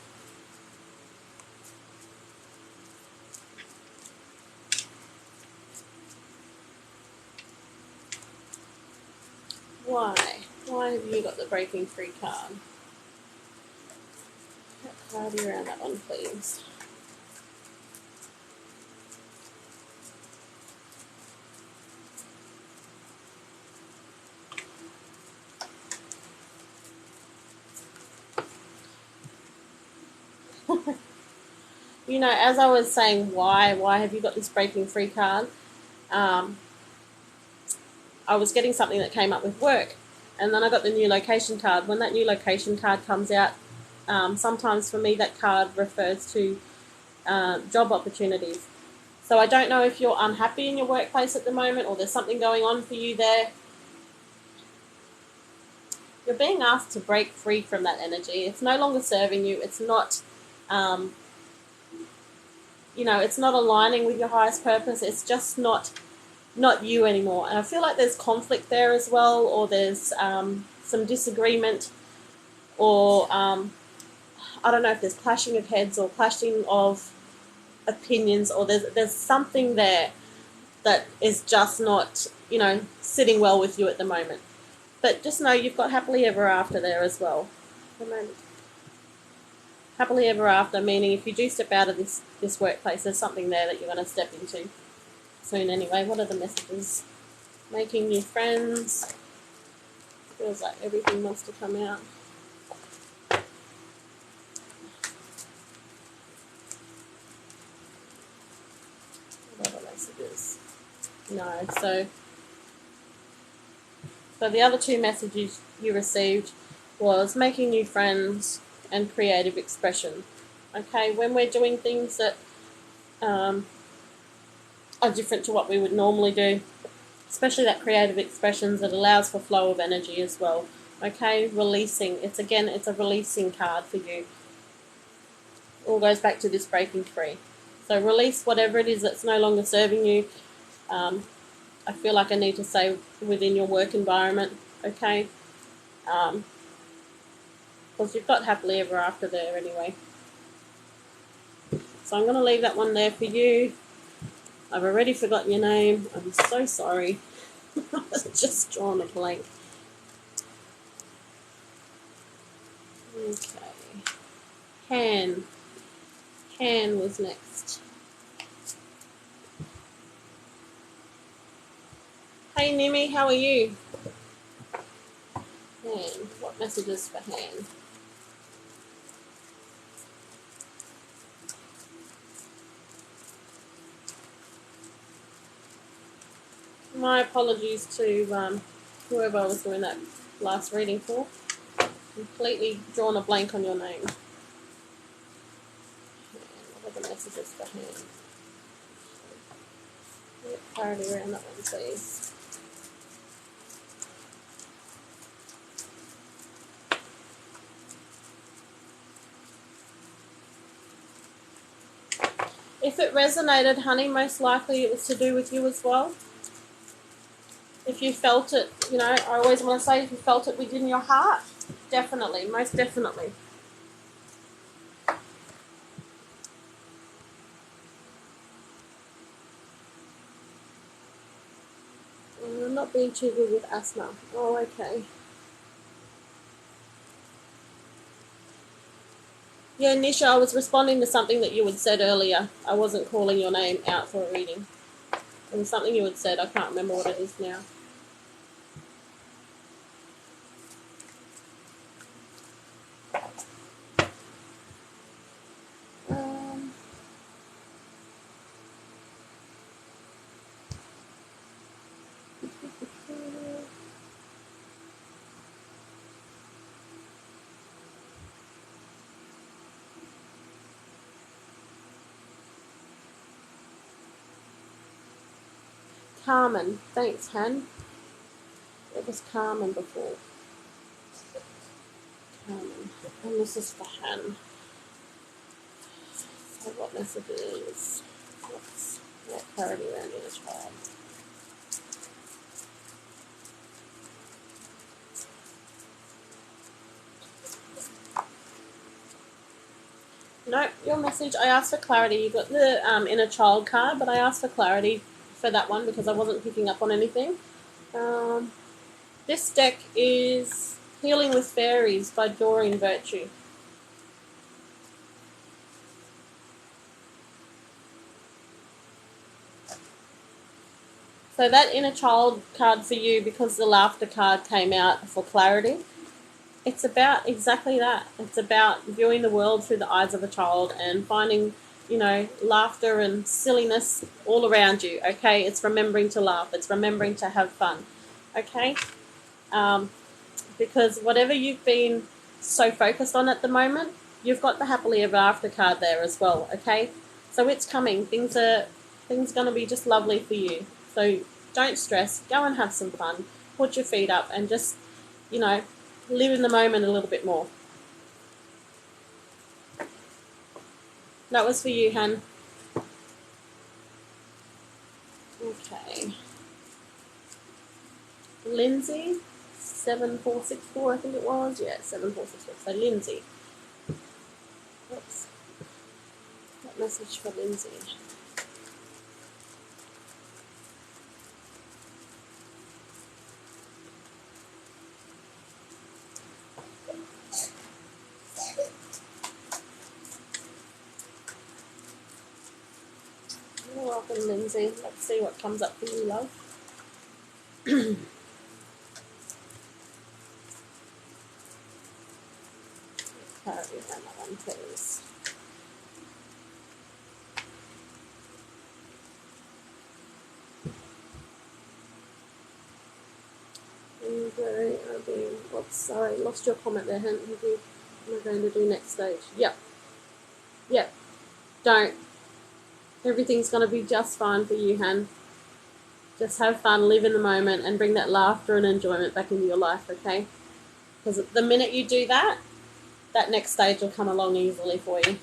Why? Why have you got the breaking free card? Get clarity around that one, please. You know, as I was saying, why have you got this breaking free card? I was getting something that came up with work, and then I got the new location card. When that new location card comes out, sometimes for me that card refers to job opportunities. So I don't know if you're unhappy in your workplace at the moment or there's something going on for you there. You're being asked to break free from that energy. It's no longer serving you. It's not, it's not aligning with your highest purpose. It's just not you anymore. And I feel like there's conflict there as well, or there's some disagreement, or I don't know if there's clashing of heads or clashing of opinions, or there's something there that is just not, sitting well with you at the moment. But just know you've got happily ever after there as well. Happily ever after, meaning if you do step out of this workplace, there's something there that you're going to step into soon anyway. What are the messages? Making new friends. Feels like everything wants to come out. What other messages? No, so the other two messages you received was making new friends and creative expression. Okay, when we're doing things that are different to what we would normally do, especially that creative expressions that allows for flow of energy as well. Okay, releasing. It's a releasing card for you. All goes back to this breaking free. So release whatever it is that's no longer serving you. I feel like I need to say within your work environment, okay? Because you've got happily ever after there anyway. So I'm going to leave that one there for you. I've already forgotten your name. I'm so sorry. I've just drawn a blank. Okay. Han was next. Hey Nimi, how are you? Han, what messages for Han? My apologies to whoever I was doing that last reading for. completely drawn a blank on your name. What are the messages for him? Get clarity around that one, please. If it resonated, honey, most likely it was to do with you as well. If you felt it, you know, I always want to say if you felt it within your heart, definitely, most definitely. I'm not being too good with asthma. Oh, okay. Yeah, Nisha, I was responding to something that you had said earlier. I wasn't calling your name out for a reading. It was something you had said. I can't remember what it is now. Um, Carmen. Thanks, Han. It was Carmen before. Carmen. And this is for Han. So what messages? Let's get clarity around inner child. No, your message, I asked for clarity. You got the inner child card, but I asked for clarity for that one because I wasn't picking up on anything. This deck is Healing with Fairies by Doreen Virtue. So that inner child card for you, because the laughter card came out for clarity, it's about exactly that. It's about viewing the world through the eyes of a child and finding, you know, laughter and silliness all around you, okay? It's remembering to laugh. It's remembering to have fun, okay? Because whatever you've been so focused on at the moment, you've got the happily ever after card there as well, okay? So it's coming. Things are going to be just lovely for you. So don't stress. Go and have some fun. Put your feet up and just, you know, live in the moment a little bit more. That was for you, Han. Okay. Lindsay, 7464, I think it was. Yeah, 7464. So Lindsay. Oops. What message for Lindsay? You're welcome, Lindsay. Let's see what comes up for you, love. Clarity around that one, please. Oops, sorry, lost your comment there, Han. What am I going to do next stage? Yep. Yep. Don't. Everything's going to be just fine for you, Han. Just have fun, live in the moment, and bring that laughter and enjoyment back into your life, okay? Because the minute you do that, that next stage will come along easily for you.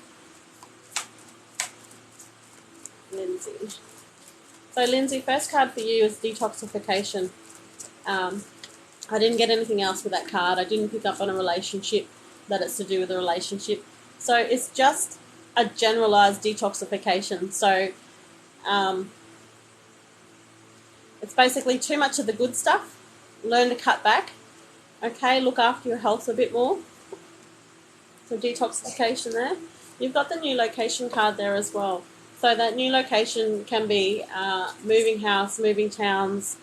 Lindsay. So, Lindsay, first card for you is detoxification. I didn't get anything else with that card. I didn't pick up on a relationship that it's to do with a relationship. So, it's just a generalized detoxification. So, it's basically too much of the good stuff. Learn to cut back. Okay, look after your health a bit more. So detoxification there. You've got the new location card there as well. So that new location can be moving house, moving towns.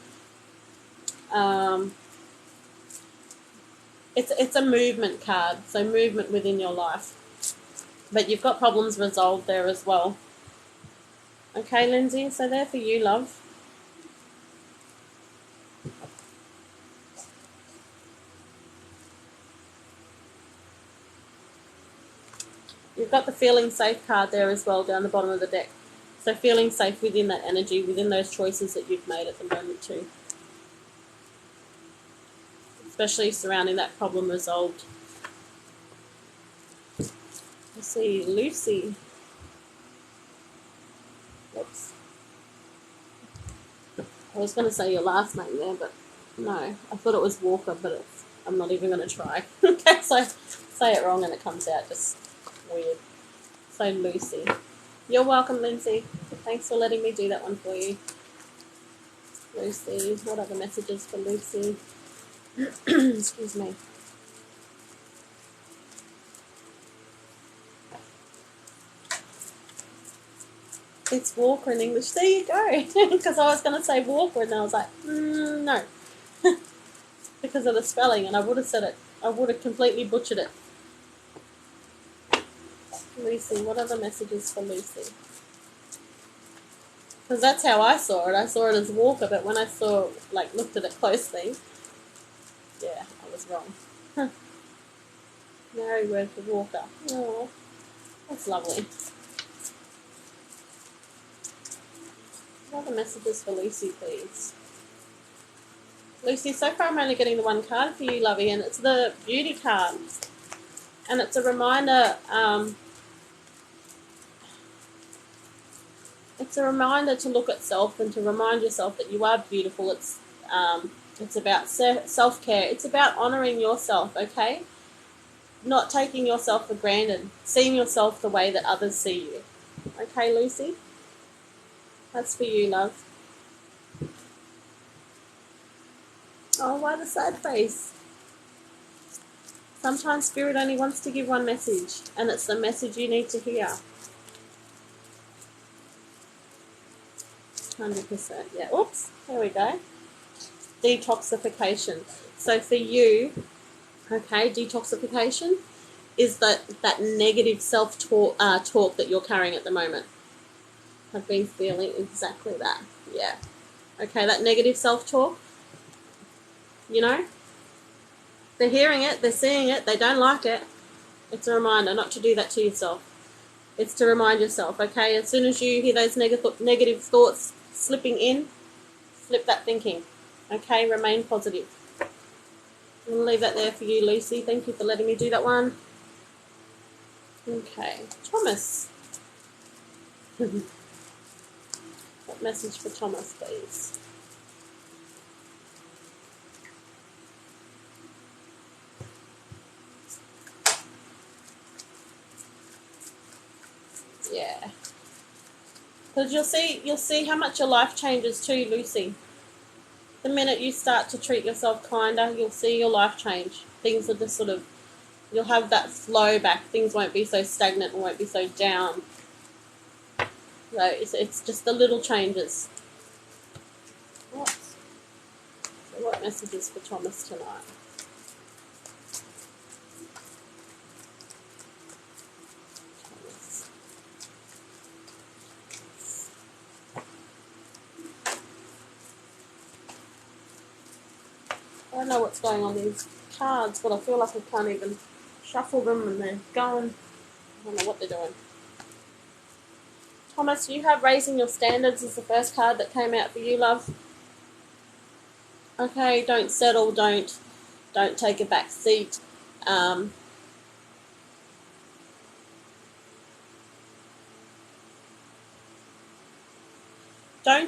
It's a movement card, so movement within your life. But you've got problems resolved there as well. Okay, Lindsay, so there for you, love. You've got the feeling safe card there as well down the bottom of the deck. So feeling safe within that energy, within those choices that you've made at the moment too. Especially surrounding that problem resolved. Let's see, Lucy. Whoops. I was going to say your last name there, but no. I thought it was Walker, but I'm not even going to try. Okay, so say it wrong and it comes out just weird. So Lucy. You're welcome, Lindsay. Thanks for letting me do that one for you. Lucy. What other messages for Lucy? Excuse me. It's Walker in English. There you go. Because I was going to say Walker and I was like, no. Because of the spelling, and I would have said it. I would have completely butchered it. Lucy. What other messages for Lucy? Because that's how I saw it. I saw it as Walker, but when I looked at it closely, yeah, I was wrong. Mary word for Walker. Oh, that's lovely. What other messages for Lucy, please? Lucy, so far I'm only getting the one card for you, lovey, and it's the Beauty card. And it's a reminder, to look at self and to remind yourself that you are beautiful. It's about self-care. It's about honouring yourself, okay? Not taking yourself for granted. Seeing yourself the way that others see you. Okay, Lucy? That's for you, love. Oh, why the sad face? Sometimes Spirit only wants to give one message, and it's the message you need to hear. 100%, yeah. Oops, there we go. Detoxification. So for you, okay, detoxification is that negative self-talk talk that you're carrying at the moment. I've been feeling exactly that, yeah. Okay, that negative self-talk, you know, they're hearing it, they're seeing it, they don't like it. It's a reminder not to do that to yourself. It's to remind yourself, okay, as soon as you hear those negative thoughts slipping in, flip that thinking. Okay, remain positive. I'm going to leave that there for you, Lucy. Thank you for letting me do that one. Okay, Thomas. What message for Thomas, please? Yeah. Because you'll see how much your life changes too, Lucy. The minute you start to treat yourself kinder, you'll see your life change. Things are just you'll have that flow back. Things won't be so stagnant and won't be so down. So it's just the little changes. What messages for Thomas tonight? Thomas. I don't know what's going on these cards, but I feel like I can't even shuffle them and they're going. I don't know what they're doing. Thomas, you have Raising Your Standards as the first card that came out for you, love. Okay, don't settle, don't take a back seat. Don't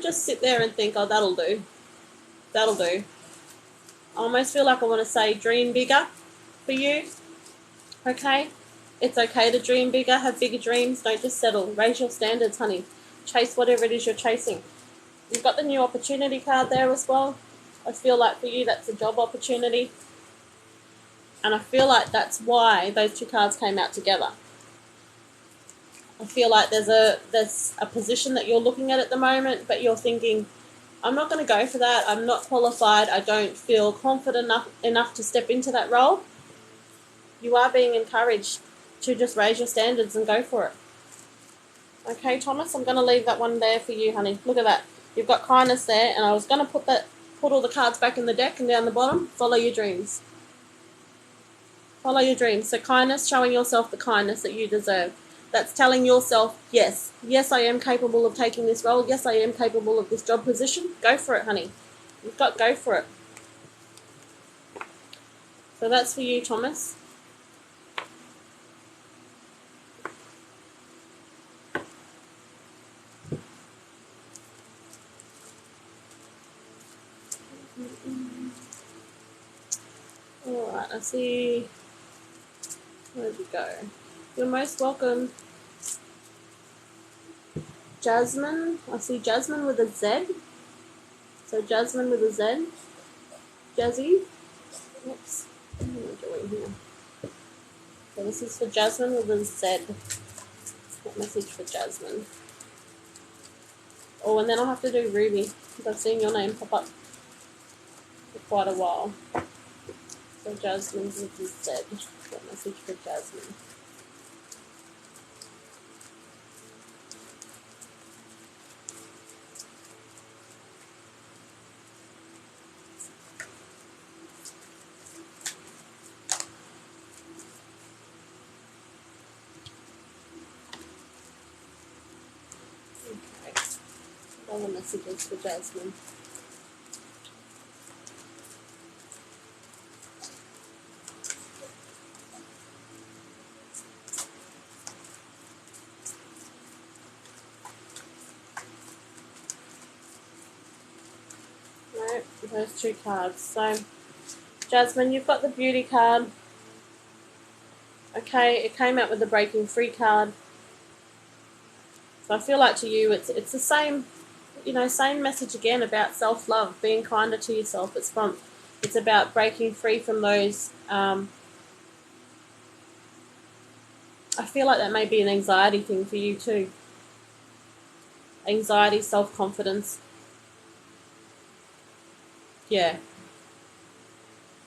just sit there and think, oh, that'll do. That'll do. I almost feel like I want to say dream bigger for you. Okay? It's okay to dream bigger, have bigger dreams. Don't just settle. Raise your standards, honey. Chase whatever it is you're chasing. You've got the new opportunity card there as well. I feel like for you that's a job opportunity. And I feel like that's why those two cards came out together. I feel like there's a position that you're looking at the moment, but you're thinking, I'm not going to go for that. I'm not qualified. I don't feel confident enough to step into that role. You are being encouraged to just raise your standards and go for it. Okay, Thomas, I'm going to leave that one there for you, honey. Look at that. You've got kindness there, and I was going to put all the cards back in the deck and down the bottom. Follow your dreams. Follow your dreams. So kindness, showing yourself the kindness that you deserve. That's telling yourself, yes, yes, I am capable of taking this role. Yes, I am capable of this job position. Go for it, honey. You've got to go for it. So that's for you, Thomas. All right, I see. Where did we go? You're most welcome, Jasmine. I see Jasmine with a Z. So Jasmine with a Z. Jazzy. Oops. What am I doing here? So this is for Jasmine with a Z. What message for Jasmine? Oh, and then I'll have to do Ruby, because I've seen your name pop up for quite a while. So Jasmine with a Z. What message for Jasmine? Okay. Other messages for Jasmine. Right, those two cards. So, Jasmine, you've got the beauty card. Okay, it came out with the breaking free card. So I feel like to you, it's the same, same message again about self-love, being kinder to yourself. It's about breaking free from those. I feel like that may be an anxiety thing for you too. Anxiety, self-confidence. Yeah.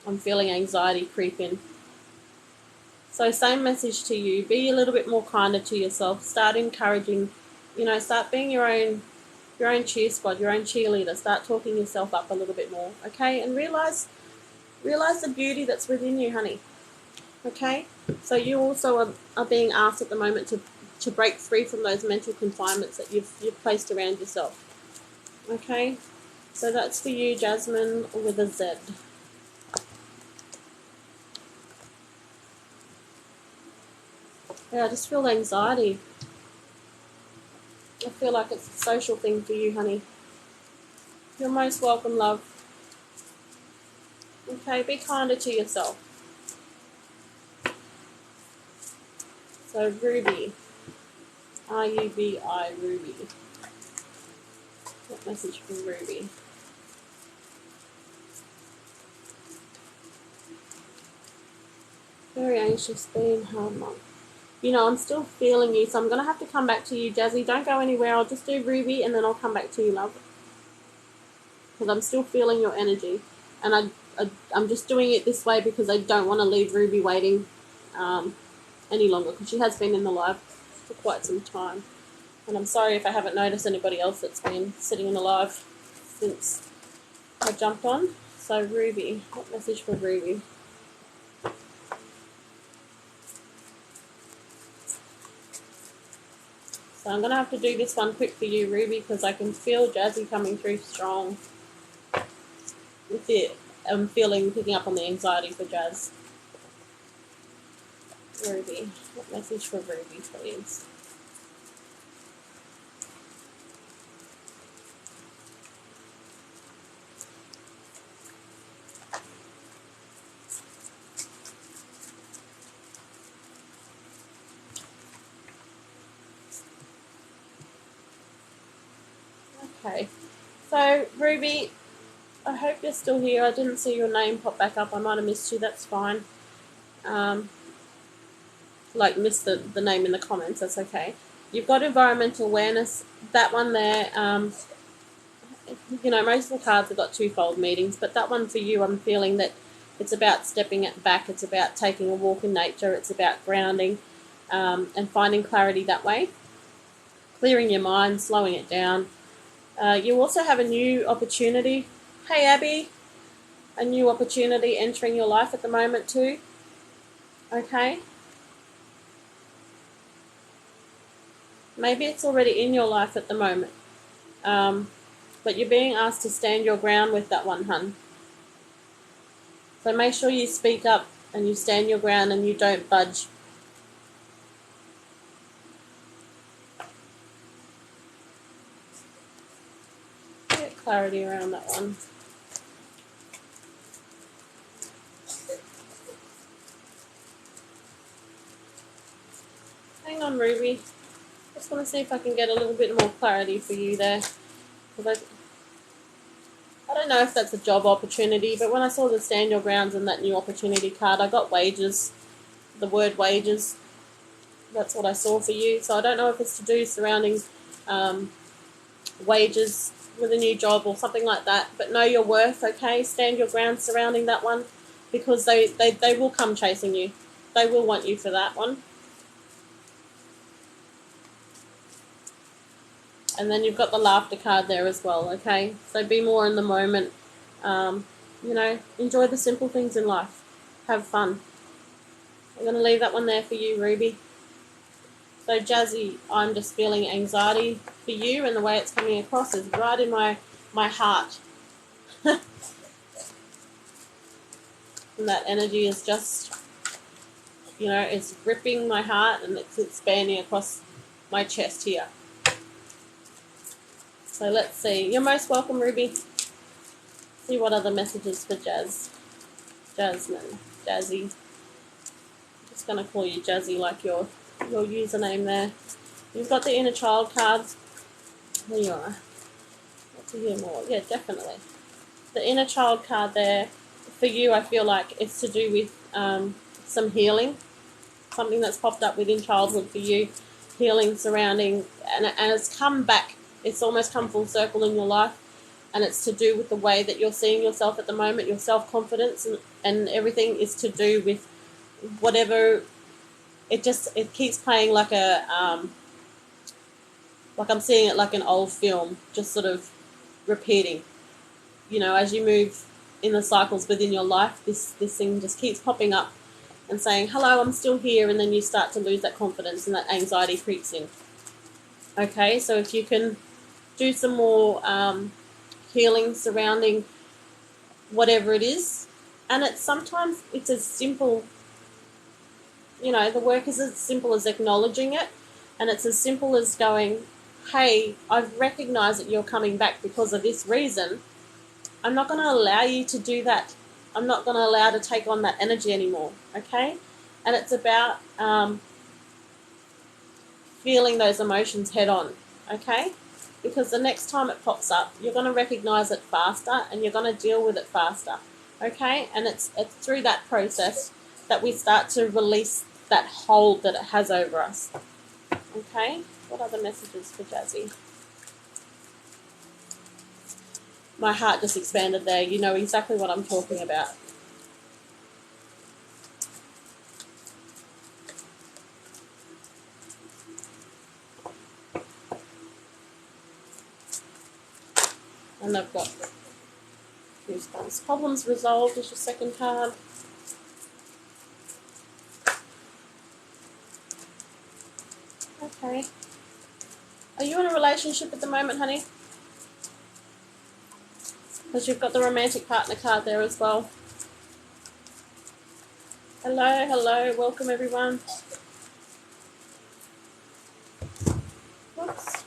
I'm feeling anxiety creep in. So same message to you. Be a little bit more kinder to yourself. Start encouraging, start being your own cheer squad, your own cheerleader. Start talking yourself up a little bit more, okay? And realize the beauty that's within you, honey. Okay? So you also are being asked at the moment to break free from those mental confinements that you've placed around yourself. Okay? So that's for you, Jasmine, with a Z. Yeah, I just feel anxiety. I feel like it's a social thing for you, honey. You're most welcome, love. Okay, be kinder to yourself. So, Ruby. R-U-B-I, Ruby. What message from Ruby? Very anxious, being hard month. I'm still feeling you, so I'm going to have to come back to you, Jazzy. Don't go anywhere. I'll just do Ruby, and then I'll come back to you, love. Because I'm still feeling your energy. And I'm just doing it this way because I don't want to leave Ruby waiting any longer, because she has been in the live for quite some time. And I'm sorry if I haven't noticed anybody else that's been sitting in the live since I jumped on. So, Ruby. What message for Ruby? So I'm going to have to do this one quick for you, Ruby, because I can feel Jazzy coming through strong with it. I'm picking up on the anxiety for Jazz. Ruby. What message for Ruby, please? Okay. So, Ruby, I hope you're still here. I didn't see your name pop back up. I might have missed you. That's fine. Missed the name in the comments. That's okay. You've got environmental awareness. That one there, most of the cards have got twofold meanings, but that one for you, I'm feeling that it's about stepping it back. It's about taking a walk in nature. It's about grounding and finding clarity that way. Clearing your mind, slowing it down. You also have a new opportunity. Hey, Abby. A new opportunity entering your life at the moment too. Okay? Maybe it's already in your life at the moment. But you're being asked to stand your ground with that one, hun. So make sure you speak up and you stand your ground and you don't budge. Get clarity around that one. Hang on, Ruby. Just want to see if I can get a little bit more clarity for you there. Because I don't know if that's a job opportunity, but when I saw the stand your grounds and that new opportunity card, I got wages. The word wages. That's what I saw for you. So I don't know if it's to do surrounding wages with a new job or something like that. But know your worth, okay? Stand your ground surrounding that one, because they will come chasing you. They will want you for that one. And then you've got the laughter card there as well, okay? So be more in the moment. You know, enjoy the simple things in life. Have fun. I'm going to leave that one there for you, Ruby. So, Jazzy, I'm just feeling anxiety for you, and the way it's coming across is right in my heart. And that energy is just, you know, it's gripping my heart and it's expanding across my chest here. So let's see. You're most welcome, Ruby. See what other messages for Jasmine, Jazzy. I'm just going to call you Jazzy like your username there. You've got the inner child cards. There you are. Let's hear more. Yeah, definitely. The inner child card there, for you, I feel like it's to do with some healing. Something that's popped up within childhood for you. Healing surrounding, and it's come back. It's almost come full circle in your life. And it's to do with the way that you're seeing yourself at the moment, your self-confidence, and everything is to do with whatever. It keeps playing like like I'm seeing it like an old film, just sort of repeating. You know, as you move in the cycles within your life, this thing just keeps popping up and saying, hello, I'm still here, and then you start to lose that confidence and that anxiety creeps in. Okay, so if you can do some more healing surrounding whatever it is, and sometimes it's as simple, you know, the work is as simple as acknowledging it, and it's as simple as going, hey, I've recognized that you're coming back because of this reason. I'm not going to allow you to do that. I'm not going to allow to take on that energy anymore, okay? And it's about feeling those emotions head on, okay? Because the next time it pops up, you're going to recognize it faster and you're going to deal with it faster, okay? And it's through that process that we start to release that hold that it has over us, okay? What other messages for Jazzy? My heart just expanded there. You know exactly what I'm talking about. And I've got goosebumps. Problems resolved is your second card. Okay. Are you in a relationship at the moment, honey? Because you've got the romantic partner card there as well. Hello, hello. Welcome, everyone. Whoops.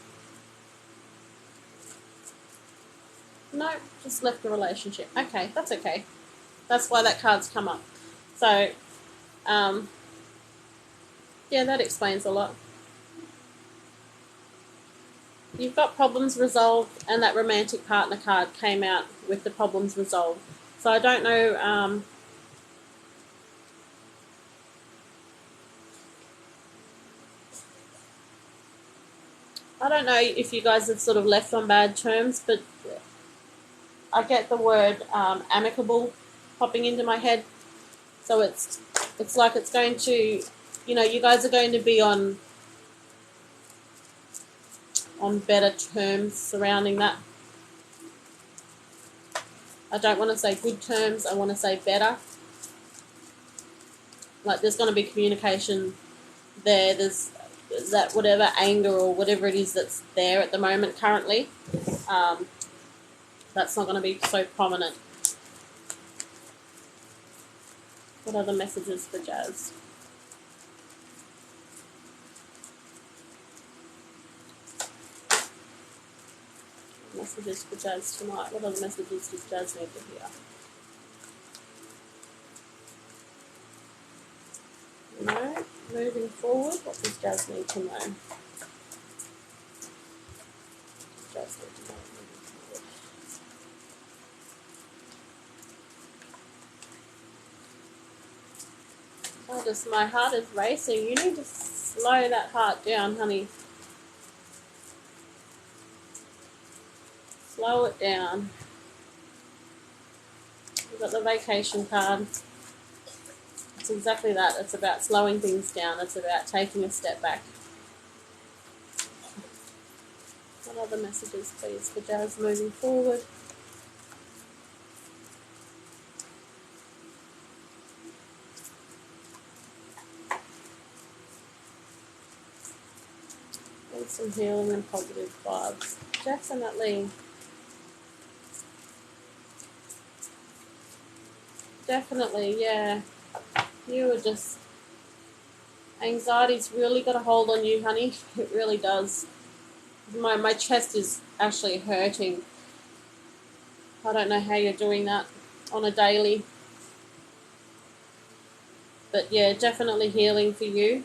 No, just left the relationship. Okay, that's okay. That's why that card's come up. So, yeah, that explains a lot. You've got problems resolved, and that romantic partner card came out with the problems resolved. So I don't know, I don't know if you guys have sort of left on bad terms, but I get the word amicable popping into my head. So it's like it's going to, you know, you guys are going to be on better terms surrounding that. I don't want to say good terms, I want to say better. Like there's going to be communication there. There's that whatever anger or whatever it is that's there at the moment currently, that's not going to be so prominent. What other messages for Jazz? Messages for Jazz tonight. What other messages does Jazz need to hear? No. Moving forward, what does Jazz need to know? Jazz need to know moving forward. My heart is racing. You need to slow that heart down, honey. Slow it down. You've got the vacation card. It's exactly that. It's about slowing things down. It's about taking a step back. What other messages, please, for Jazz moving forward? And some healing and positive vibes. Definitely. Definitely, yeah. You are just... Anxiety's really got a hold on you, honey. It really does. My chest is actually hurting. I don't know how you're doing that on a daily. But yeah, definitely healing for you.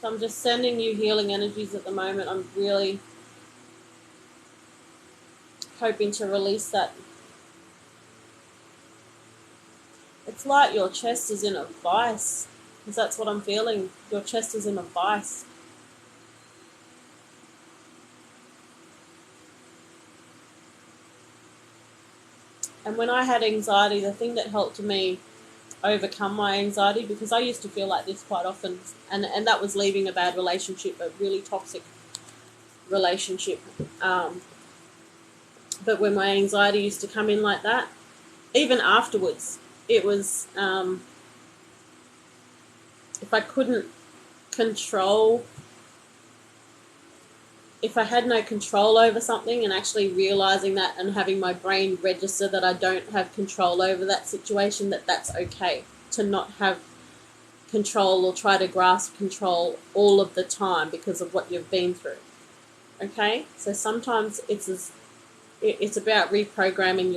So I'm just sending you healing energies at the moment. I'm really hoping to release that. It's like your chest is in a vice, because that's what I'm feeling. Your chest is in a vice. And when I had anxiety, the thing that helped me overcome my anxiety, because I used to feel like this quite often, and that was leaving a bad relationship, a really toxic relationship. But when my anxiety used to come in like that, even afterwards, it was, if I couldn't control, if I had no control over something, and actually realizing that and having my brain register that I don't have control over that situation, that's okay to not have control or try to grasp control all of the time because of what you've been through. Okay? So sometimes it's about reprogramming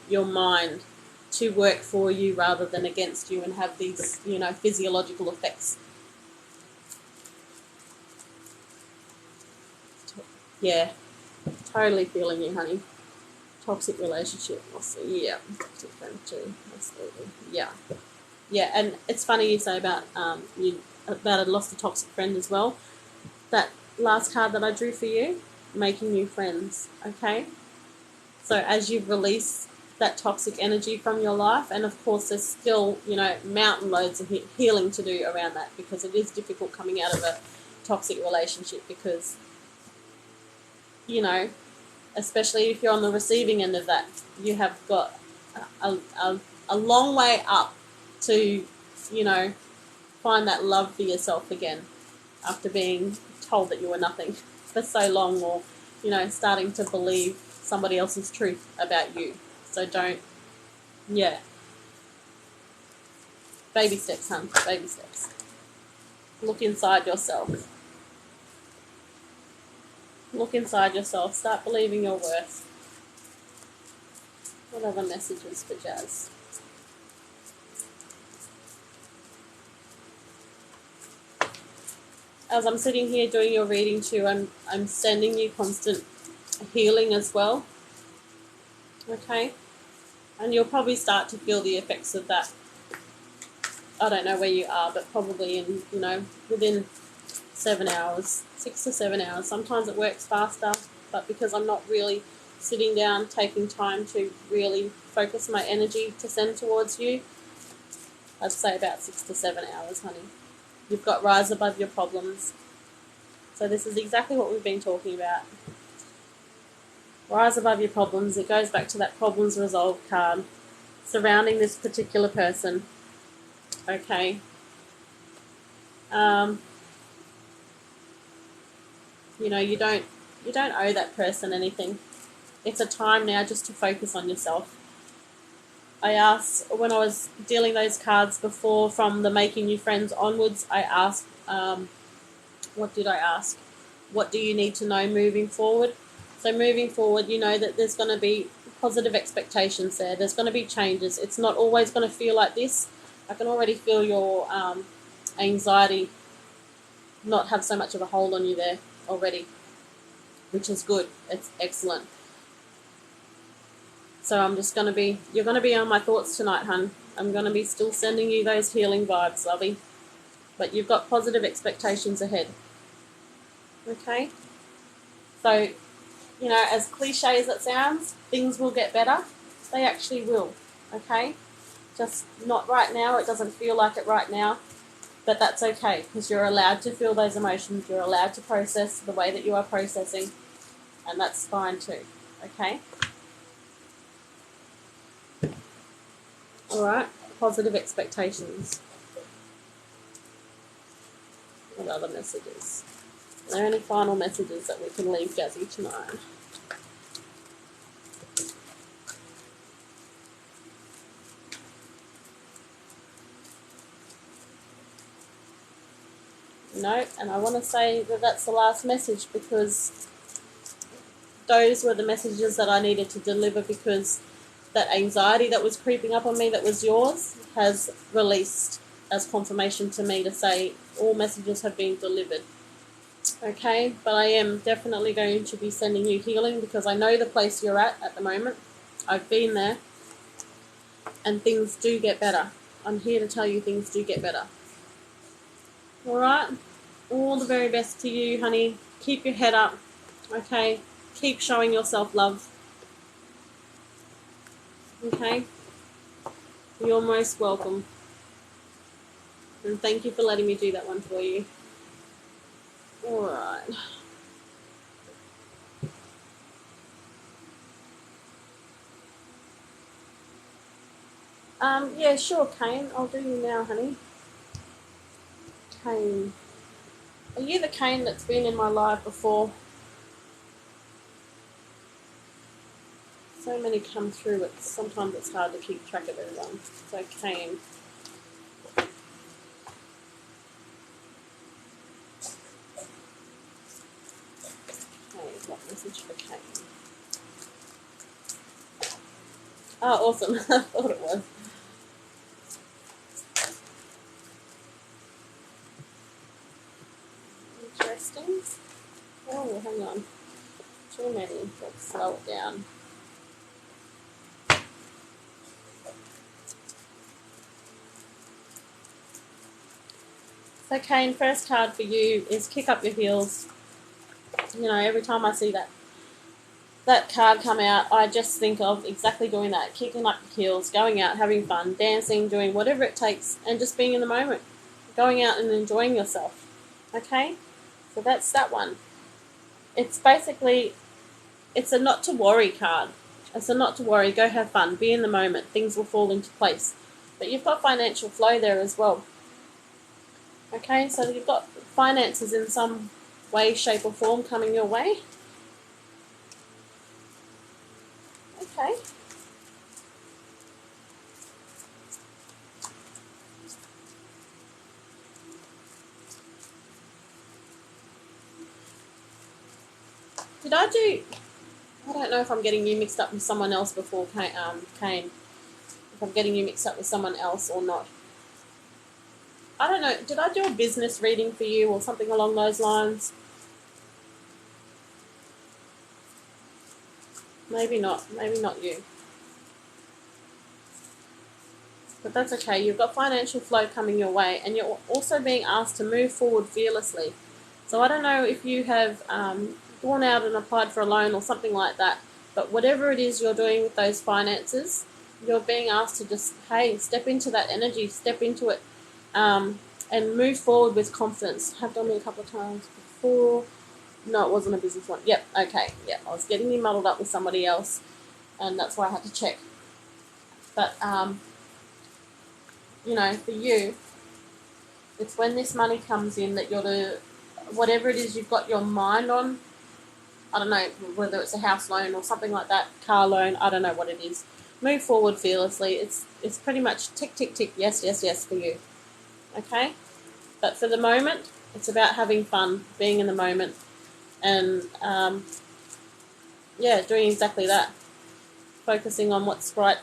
your mind to work for you rather than against you and have these, physiological effects. Yeah, totally feeling you, honey. Toxic relationship. Yeah, different too. Absolutely. Yeah, yeah. And it's funny you say about a lost a toxic friend as well. That last card that I drew for you, making new friends. Okay. So as you release that toxic energy from your life, and of course there's still mountain loads of healing to do around that, because it is difficult coming out of a toxic relationship, because especially if you're on the receiving end of that, you have got a long way up to, find that love for yourself again after being told that you were nothing for so long, or, starting to believe somebody else's truth about you. So don't, baby steps, hun, baby steps. Look inside yourself. Look inside yourself. Start believing your worth. What other messages for Jazz? As I'm sitting here doing your reading too, I'm sending you constant healing as well. Okay? And you'll probably start to feel the effects of that. I don't know where you are, but probably in, within 7 hours, 6 to 7 hours. Sometimes it works faster, but because I'm not really sitting down, taking time to really focus my energy to send towards you, I'd say about 6 to 7 hours, honey. You've got rise above your problems. So this is exactly what we've been talking about. Rise above your problems. It goes back to that problems resolved card surrounding this particular person. Okay. You know, you don't owe that person anything. It's a time now just to focus on yourself. I asked, when I was dealing those cards before, from the making new friends onwards, I asked, what did I ask? What do you need to know moving forward? So moving forward, you know that there's going to be positive expectations there. There's going to be changes. It's not always going to feel like this. I can already feel your anxiety not have so much of a hold on you there already, which is good. It's excellent. So I'm just going to be, you're going to be on my thoughts tonight, hun. I'm going to be still sending you those healing vibes, lovey. But you've got positive expectations ahead. Okay? So, you know, as cliche as it sounds, things will get better. They actually will. Okay? Just not right now. It doesn't feel like it right now. But that's okay, because you're allowed to feel those emotions. You're allowed to process the way that you are processing. And that's fine too. Okay? Alright, positive expectations. What other messages? Are there any final messages that we can leave Jazzy tonight? No, and I want to say that that's the last message, because those were the messages that I needed to deliver, because that anxiety that was creeping up on me that was yours has released as confirmation to me to say all messages have been delivered. Okay, but I am definitely going to be sending you healing, because I know the place you're at the moment. I've been there, and things do get better. I'm here to tell you things do get better. Alright, all the very best to you, honey. Keep your head up, okay? Keep showing yourself love. Okay? You're most welcome. And thank you for letting me do that one for you. Alright. Yeah, sure, Kane. I'll do you now, honey. Kane. Are you the Kane that's been in my life before? So many come through, sometimes it's hard to keep track of everyone. So, Kane. Okay, what message for Kane? Oh, awesome. I thought it was. Interesting. Oh, hang on. Too many. Let's slow it down. So, Kane, first card for you is kick up your heels. You know, every time I see that card come out, I just think of exactly doing that. Kicking up your heels, going out, having fun, dancing, doing whatever it takes, and just being in the moment. Going out and enjoying yourself. Okay? So that's that one. It's basically, it's a not to worry card. It's a not to worry, go have fun, be in the moment, things will fall into place. But you've got financial flow there as well. Okay, so you've got finances in some way, shape or form coming your way. Okay. I don't know if I'm getting you mixed up with someone else before Kane. If I'm getting you mixed up with someone else or not. I don't know. Did I do a business reading for you or something along those lines? Maybe not. Maybe not you. But that's okay. You've got financial flow coming your way, and you're also being asked to move forward fearlessly. So I don't know if you have gone out and applied for a loan or something like that, but whatever it is you're doing with those finances, you're being asked to just, hey, step into that energy, step into it. and move forward with confidence. Have done me a couple of times before. No, it wasn't a business one. Yep, okay, yep. I was getting me muddled up with somebody else, and that's why I had to check. But, you know, for you, it's when this money comes in that you're to, whatever it is you've got your mind on, I don't know, whether it's a house loan or something like that, car loan, I don't know what it is. Move forward fearlessly. It's pretty much tick, tick, tick, yes, yes, yes for you. Okay? But for the moment, it's about having fun, being in the moment, and, yeah, doing exactly that. Focusing on what's right,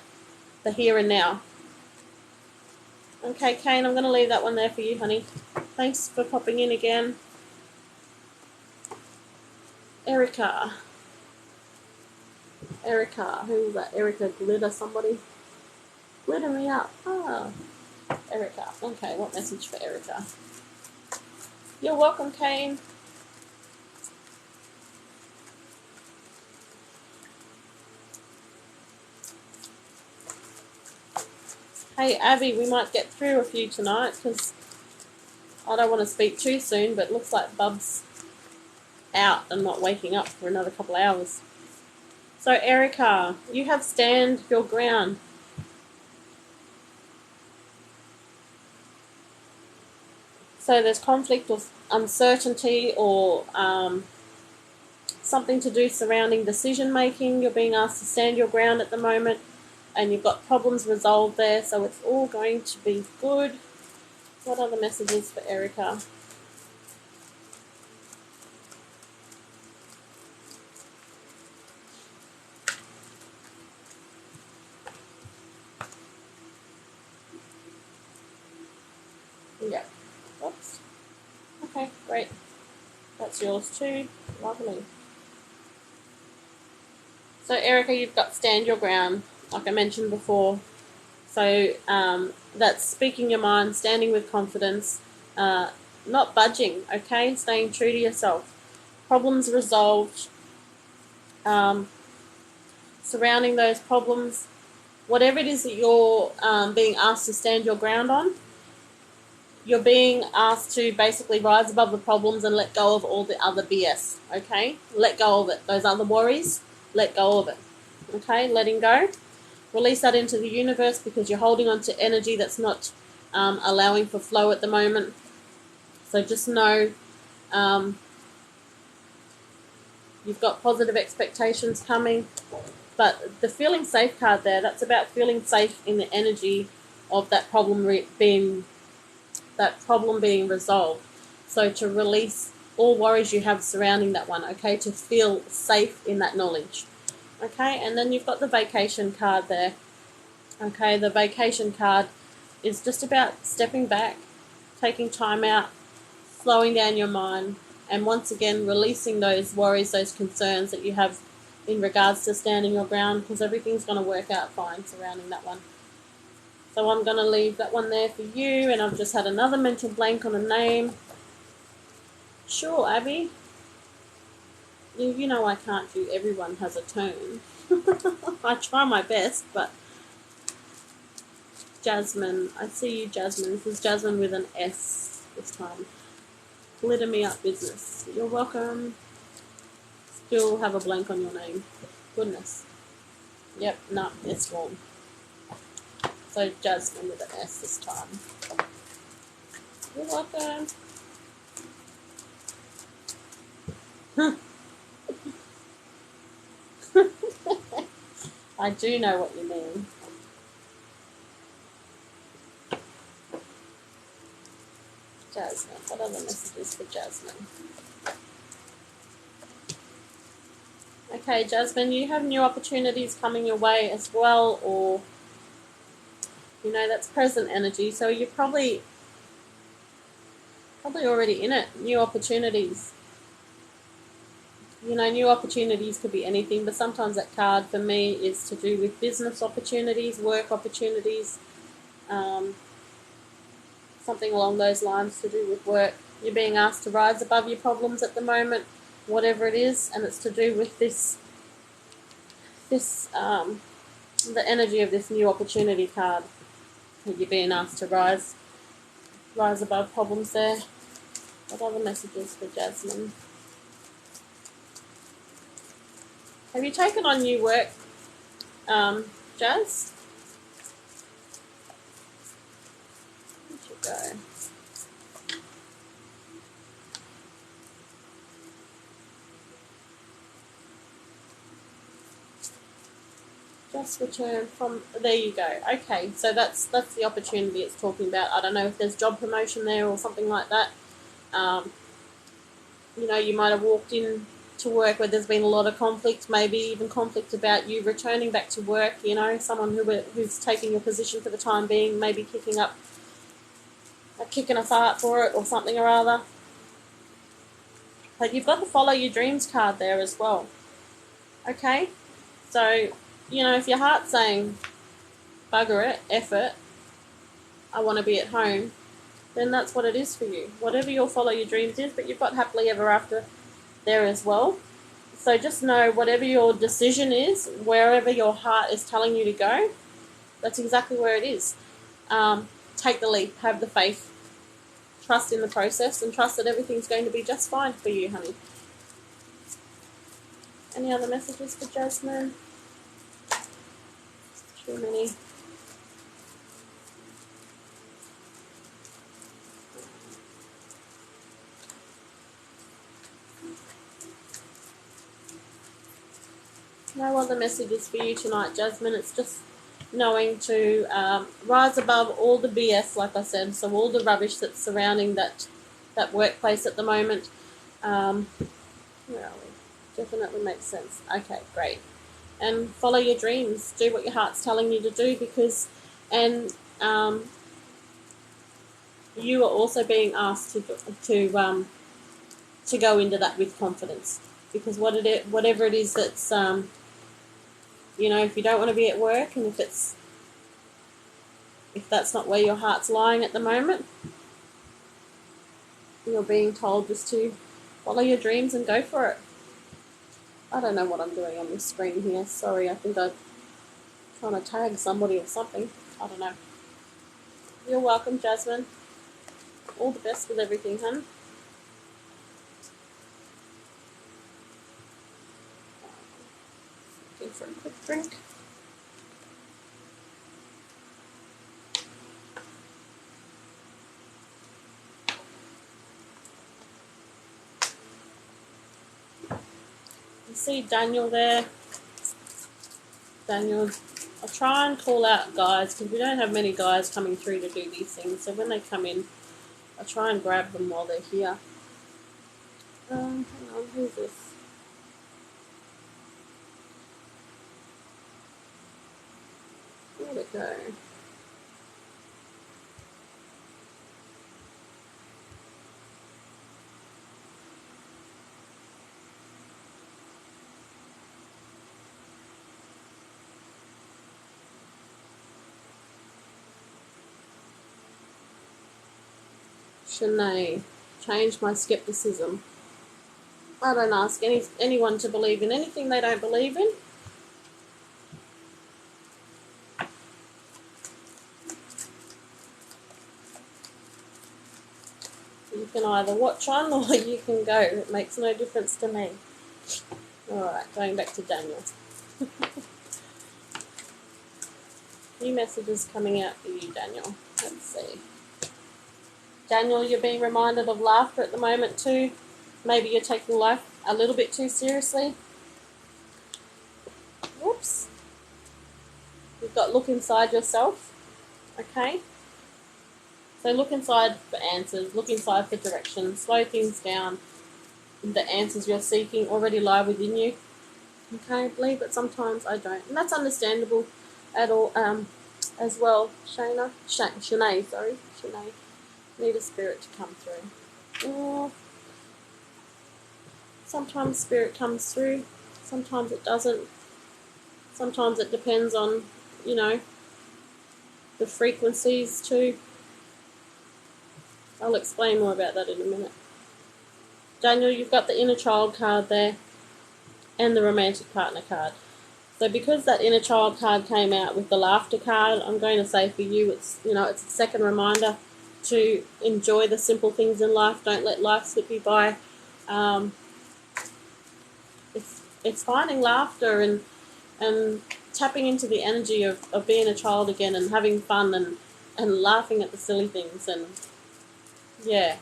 the here and now. Okay, Kane, I'm going to leave that one there for you, honey. Thanks for popping in again. Erica, who was that? Erica Glitter somebody? Glitter me up. Ah, Erica. Okay, what message for Erica? You're welcome, Kane. Hey, Abby, we might get through a few tonight because I don't want to speak too soon, but it looks like Bub's out and not waking up for another couple of hours. So, Erica, you have stand your ground. So there's conflict or uncertainty or something to do surrounding decision making. You're being asked to stand your ground at the moment, and you've got problems resolved there, so it's all going to be good. What other messages for Erica? Yeah. Oops. Okay, great. That's yours too. Lovely. So, Erica, you've got stand your ground, like I mentioned before. So, that's speaking your mind, standing with confidence, not budging, okay? Staying true to yourself. Problems resolved, surrounding those problems, whatever it is that you're being asked to stand your ground on, you're being asked to basically rise above the problems and let go of all the other BS, okay? Let go of it. Those other worries, let go of it, okay? Letting go. Release that into the universe because you're holding on to energy that's not allowing for flow at the moment. So just know you've got positive expectations coming. But the feeling safe card there, that's about feeling safe in the energy of that problem being resolved. So to release all worries you have surrounding that one, okay, to feel safe in that knowledge. Okay, and then you've got the vacation card there. Okay, the vacation card is just about stepping back, taking time out, slowing down your mind, and once again releasing those worries, those concerns that you have in regards to standing your ground, because everything's going to work out fine surrounding that one. So I'm going to leave that one there for you, and I've just had another mental blank on a name. Sure, Abby. You know I can't do everyone has a turn. I try my best, but Jasmine, I see you, Jasmine. This is Jasmine with an S this time. Glitter me up business. You're welcome. Still have a blank on your name. Goodness. Yep, no, it's wrong. So Jasmine with an S this time. You're welcome. I do know what you mean. Jasmine. What other messages for Jasmine? Okay, Jasmine, you have new opportunities coming your way as well, or, you know, that's present energy. So you're probably already in it. New opportunities. You know, new opportunities could be anything, but sometimes that card for me is to do with business opportunities, work opportunities, something along those lines to do with work. You're being asked to rise above your problems at the moment, whatever it is, and it's to do with the energy of this new opportunity card that you're being asked to rise rise above problems there. What other messages for Jasmine? Have you taken on new work, Jazz? Where'd you go? Just returned from, there you go. Okay, so that's the opportunity it's talking about. I don't know if there's job promotion there or something like that. You know, you might have walked in to work where there's been a lot of conflict, maybe even conflict about you returning back to work. You know, someone who's taking your position for the time being, maybe kicking a fart for it or something or other. But you've got the follow your dreams card there as well. Okay, so you know, if your heart's saying bugger it, F it, I want to be at home, then that's what it is for you. Whatever your follow your dreams is, but you've got happily ever after there as well. So just know whatever your decision is, wherever your heart is telling you to go, that's exactly where it is. Take the leap, have the faith, trust in the process, and trust that everything's going to be just fine for you, honey. Any other messages for Jasmine? Too many. No other messages for you tonight, Jasmine. It's just knowing to rise above all the BS, like I said, so all the rubbish that's surrounding that workplace at the moment. Where are we? Definitely makes sense. Okay, great. And follow your dreams. Do what your heart's telling you to do, because, and you are also being asked to go into that with confidence, because whatever it is that's you know, if you don't want to be at work, and if that's not where your heart's lying at the moment, you're being told just to follow your dreams and go for it. I don't know what I'm doing on this screen here. Sorry, I think I'm trying to tag somebody or something. I don't know. You're welcome, Jasmine. All the best with everything, hun. Looking for a quick drink. You see Daniel there? Daniel, I'll try and call out guys, because we don't have many guys coming through to do these things. So when they come in, I'll try and grab them while they're here. Hang on, who's this? Where'd it go? Shanae, change my skepticism. I don't ask anyone to believe in anything they don't believe in. You can either watch on or you can go. It makes no difference to me. Alright, going back to Daniel. New messages coming out for you, Daniel. Let's see. Daniel, you're being reminded of laughter at the moment too. Maybe you're taking life a little bit too seriously. Whoops. You've got look inside yourself. Okay? So look inside for answers. Look inside for direction. Slow things down. The answers you're seeking already lie within you. Okay? Believe it. Sometimes I don't. And that's understandable at all as well. Shanae, sorry. Shanae. Need a spirit to come through. Sometimes spirit comes through, sometimes it doesn't. Sometimes it depends on, you know, the frequencies too. I'll explain more about that in a minute. Daniel, you've got the inner child card there and the romantic partner card. So because that inner child card came out with the laughter card, I'm going to say for you it's, you know, it's a second reminder to enjoy the simple things in life. Don't let life slip you by. It's finding laughter and tapping into the energy of being a child again and having fun and laughing at the silly things and, yeah,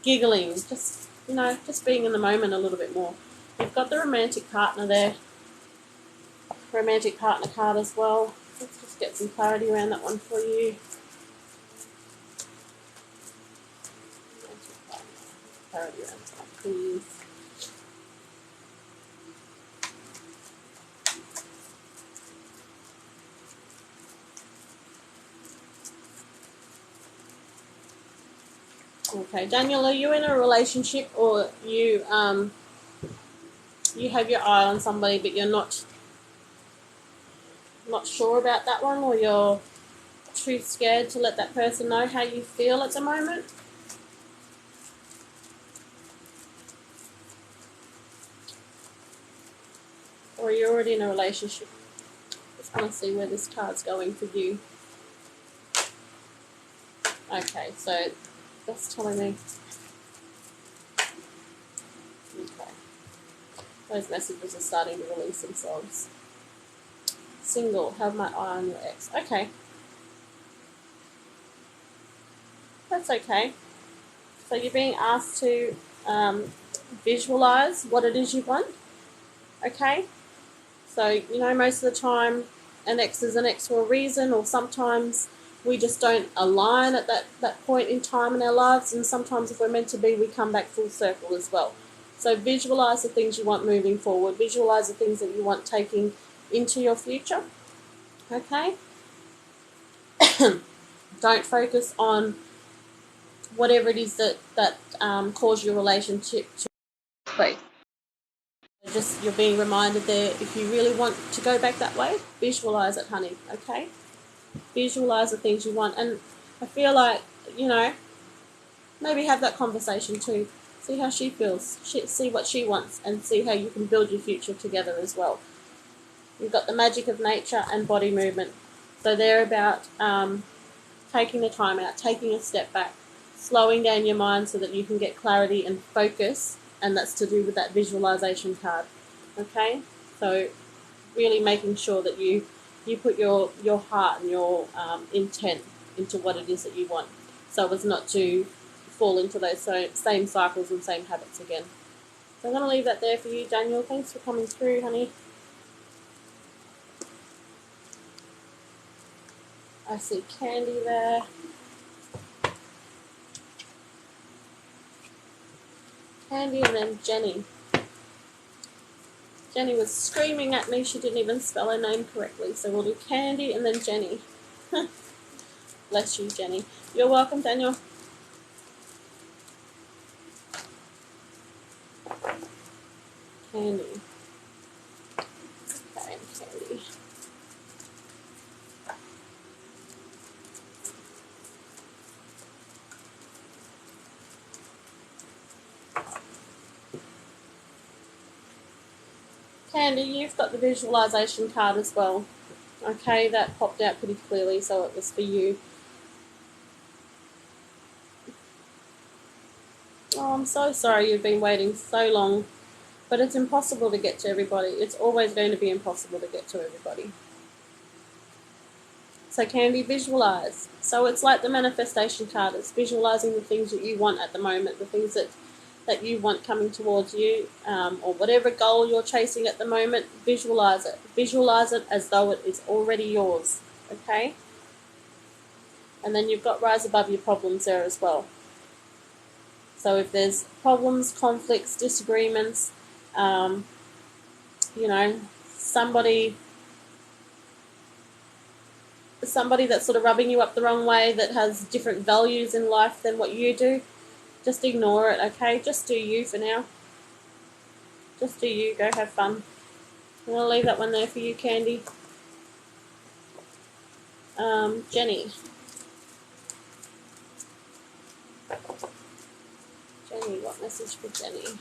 giggling. Just, just being in the moment a little bit more. You've got the romantic partner there. Romantic partner card as well. Let's just get some clarity around that one for you. Clarity around that, please. Okay, Daniel, are you in a relationship, or you have your eye on somebody but you're not sure about that one, or you're too scared to let that person know how you feel at the moment? Or are you already in a relationship? Just want to see where this card's going for you. Okay, so that's telling me. Okay. Those messages are starting to release themselves. Single, have my eye on your ex. Okay. That's okay. So you're being asked to visualize what it is you want. Okay? So, most of the time an ex is an ex for a reason, or sometimes we just don't align at that point in time in our lives, and sometimes if we're meant to be, we come back full circle as well. So visualize the things you want moving forward. Visualize the things that you want taking into your future. Okay? Don't focus on whatever it is that caused your relationship to break. Just, you're being reminded there, if you really want to go back that way, visualize it, honey. Okay? Visualize the things you want. And I feel like, maybe have that conversation too. See how she feels. See what she wants, and see how you can build your future together as well. You've got the magic of nature and body movement. So they're about taking the time out, taking a step back, slowing down your mind so that you can get clarity and focus, and that's to do with that visualization card. Okay? So really making sure that you put your heart and your intent into what it is that you want, so as not to fall into those same cycles and same habits again. So I'm going to leave that there for you, Daniel. Thanks for coming through, honey. I see Candy there. Candy and then Jenny. Jenny was screaming at me. She didn't even spell her name correctly. So we'll do Candy and then Jenny. Bless you, Jenny. You're welcome, Daniel. Candy. Okay, Candy. Candy, you've got the visualization card as well. Okay, that popped out pretty clearly, so it was for you. Oh, I'm so sorry you've been waiting so long, but it's impossible to get to everybody. It's always going to be impossible to get to everybody. So Candy, visualize. So it's like the manifestation card. It's visualizing the things that you want at the moment, the things that you want coming towards you, or whatever goal you're chasing at the moment. Visualize it. Visualize it as though it is already yours. Okay? And then you've got rise above your problems there as well. So if there's problems, conflicts, disagreements, somebody that's sort of rubbing you up the wrong way, that has different values in life than what you do, just ignore it, okay? Just do you for now. Just do you. Go have fun. I'm going to leave that one there for you, Candy. Jenny. Jenny, what message for Jenny?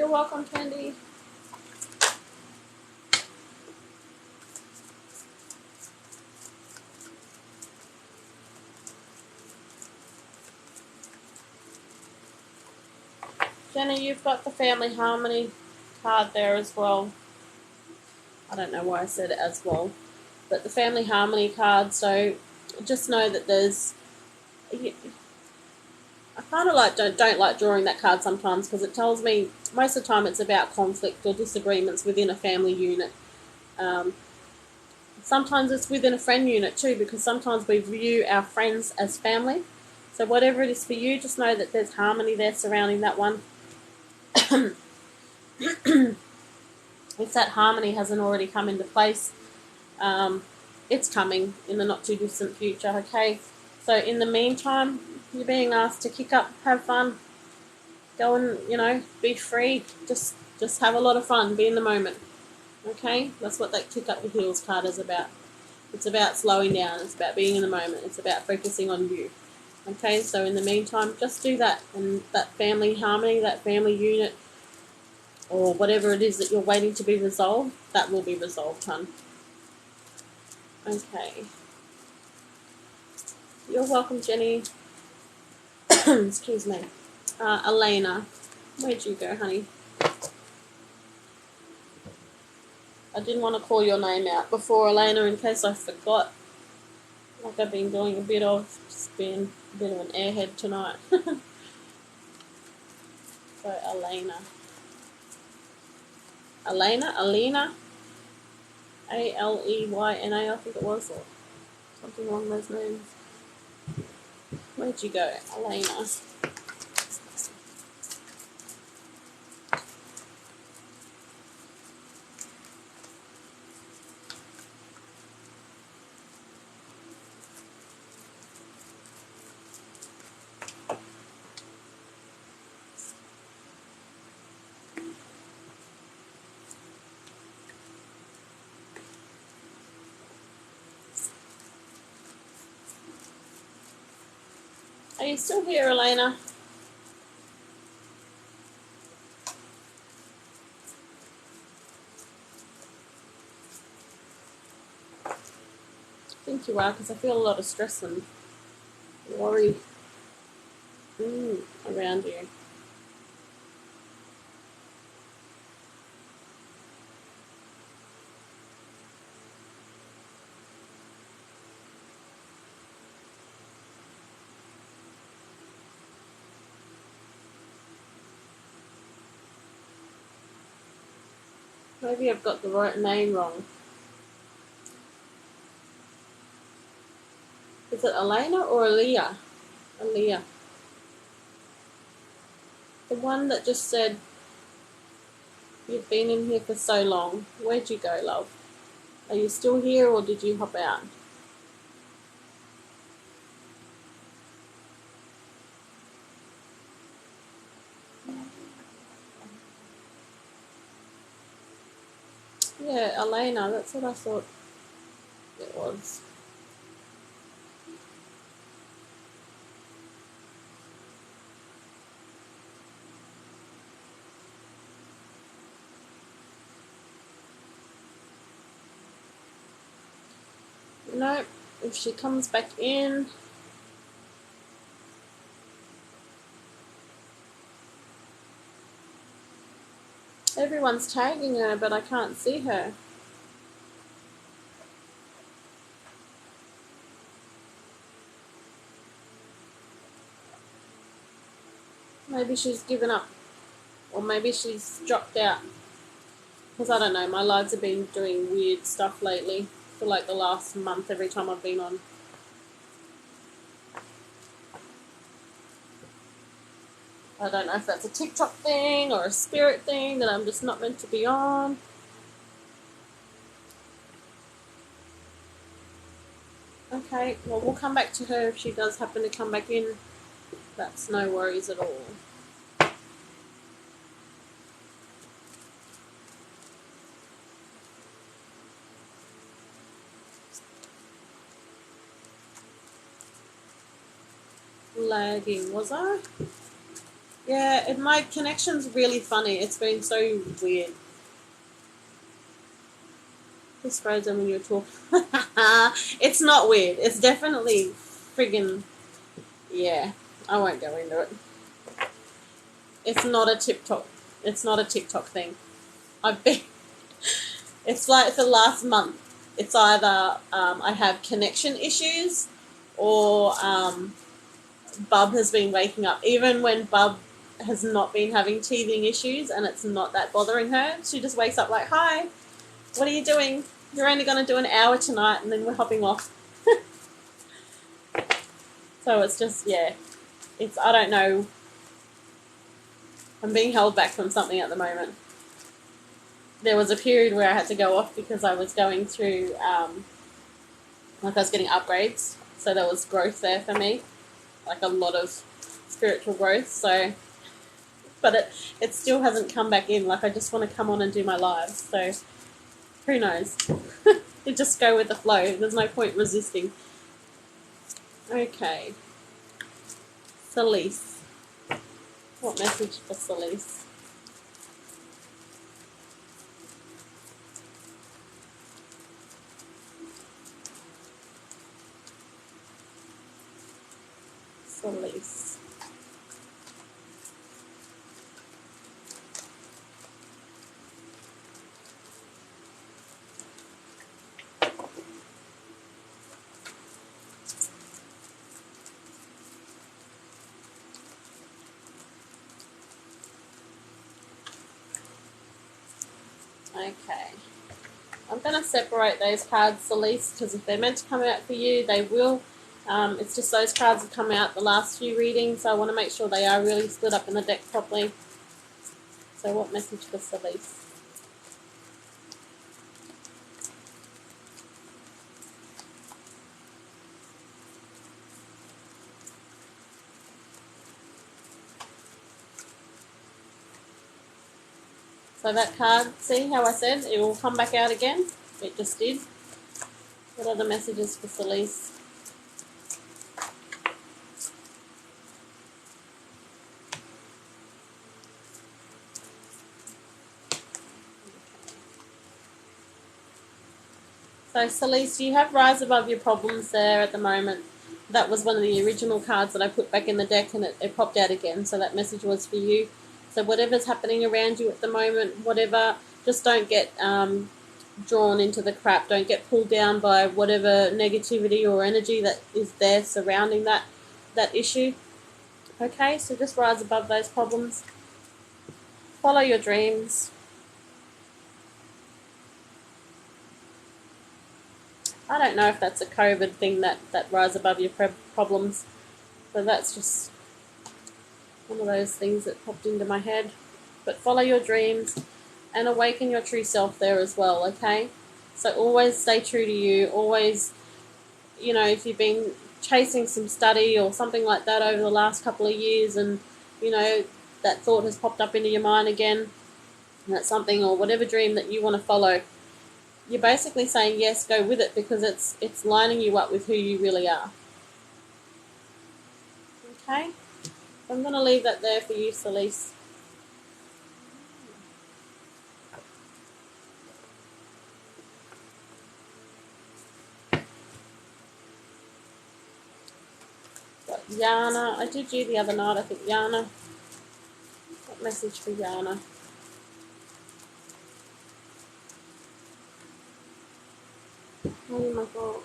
You're welcome, Candy. Jenny, you've got the family harmony card there as well. I don't know why I said it as well, but the family harmony card. So just know that there's. I kind of like don't like drawing that card sometimes because it tells me most of the time it's about conflict or disagreements within a family unit. Sometimes it's within a friend unit too, because sometimes we view our friends as family. So whatever it is for you, just know that there's harmony there surrounding that one. If that harmony hasn't already come into place, it's coming in the not too distant future, okay? So in the meantime, you're being asked to kick up, have fun, go and, be free, just have a lot of fun, be in the moment, okay? That's what that kick up the heels card is about. It's about slowing down, it's about being in the moment, it's about focusing on you, okay? So in the meantime, just do that, and that family harmony, that family unit, or whatever it is that you're waiting to be resolved, that will be resolved, hun. Okay. You're welcome, Jenny. Excuse me. Elena, where'd you go, honey? I didn't want to call your name out before, Elena, in case I forgot. Like I've been doing a bit of, just being a bit of an airhead tonight. So, Elena, Aleyna, Aleyna, I think it was, or something along those names. Where'd you go, Elena? Are you still here, Elena? I think you are, because I feel a lot of stress and worry around you. Maybe I've got the right name wrong. Is it Elena or Aaliyah? Aaliyah. The one that just said, you've been in here for so long. Where'd you go, love? Are you still here or did you hop out? Yeah, Elena, that's what I thought it was. No, if she comes back in, everyone's tagging her, but I can't see her. Maybe she's given up, or maybe she's dropped out. Because I don't know, my lives have been doing weird stuff lately for like the last month every time I've been on. I don't know if that's a TikTok thing or a spirit thing that I'm just not meant to be on. Okay, well, we'll come back to her if she does happen to come back in. That's no worries at all. Lagging, was I? Yeah, my connection's really funny. It's been so weird. This frozen when you're talking. It's not weird. It's definitely friggin'. Yeah, I won't go into it. It's not a TikTok. It's not a TikTok thing. I've been. It's like the last month. It's either I have connection issues, or Bub has been waking up. Even when Bub has not been having teething issues and it's not that bothering her, she just wakes up like, "Hi, what are you doing? You're only going to do an hour tonight," and then we're hopping off. So it's just, yeah, it's, I don't know. I'm being held back from something at the moment. There was a period where I had to go off because I was going through, like I was getting upgrades. So there was growth there for me, like a lot of spiritual growth. So, but it still hasn't come back in. Like I just want to come on and do my lives. So who knows? You just go with the flow. There's no point resisting. Okay. Celise. What message for Celise? Celise. Okay. I'm going to separate those cards, Celise, because if they're meant to come out for you, they will. It's just those cards have come out the last few readings, so I want to make sure they are really split up in the deck properly. So what message for Celise? So that card, see how I said it will come back out again? It just did. What are the messages for Celise? So Celeste, you have Rise Above Your Problems there at the moment. That was one of the original cards that I put back in the deck and it popped out again. So that message was for you. So whatever's happening around you at the moment, whatever, just don't get drawn into the crap. Don't get pulled down by whatever negativity or energy that is there surrounding that issue. Okay, so just rise above those problems. Follow your dreams. I don't know if that's a COVID thing, that rise above your problems, but that's just one of those things that popped into my head. But follow your dreams and awaken your true self there as well, okay? So always stay true to you. Always, you know, if you've been chasing some study or something like that over the last couple of years and, you know, that thought has popped up into your mind again, that's something, or whatever dream that you want to follow, you're basically saying yes, go with it, because it's lining you up with who you really are. Okay? So I'm going to leave that there for you, Celise. Got Yana. I did you the other night, I think. Yana. What message for Yana? Oh my God.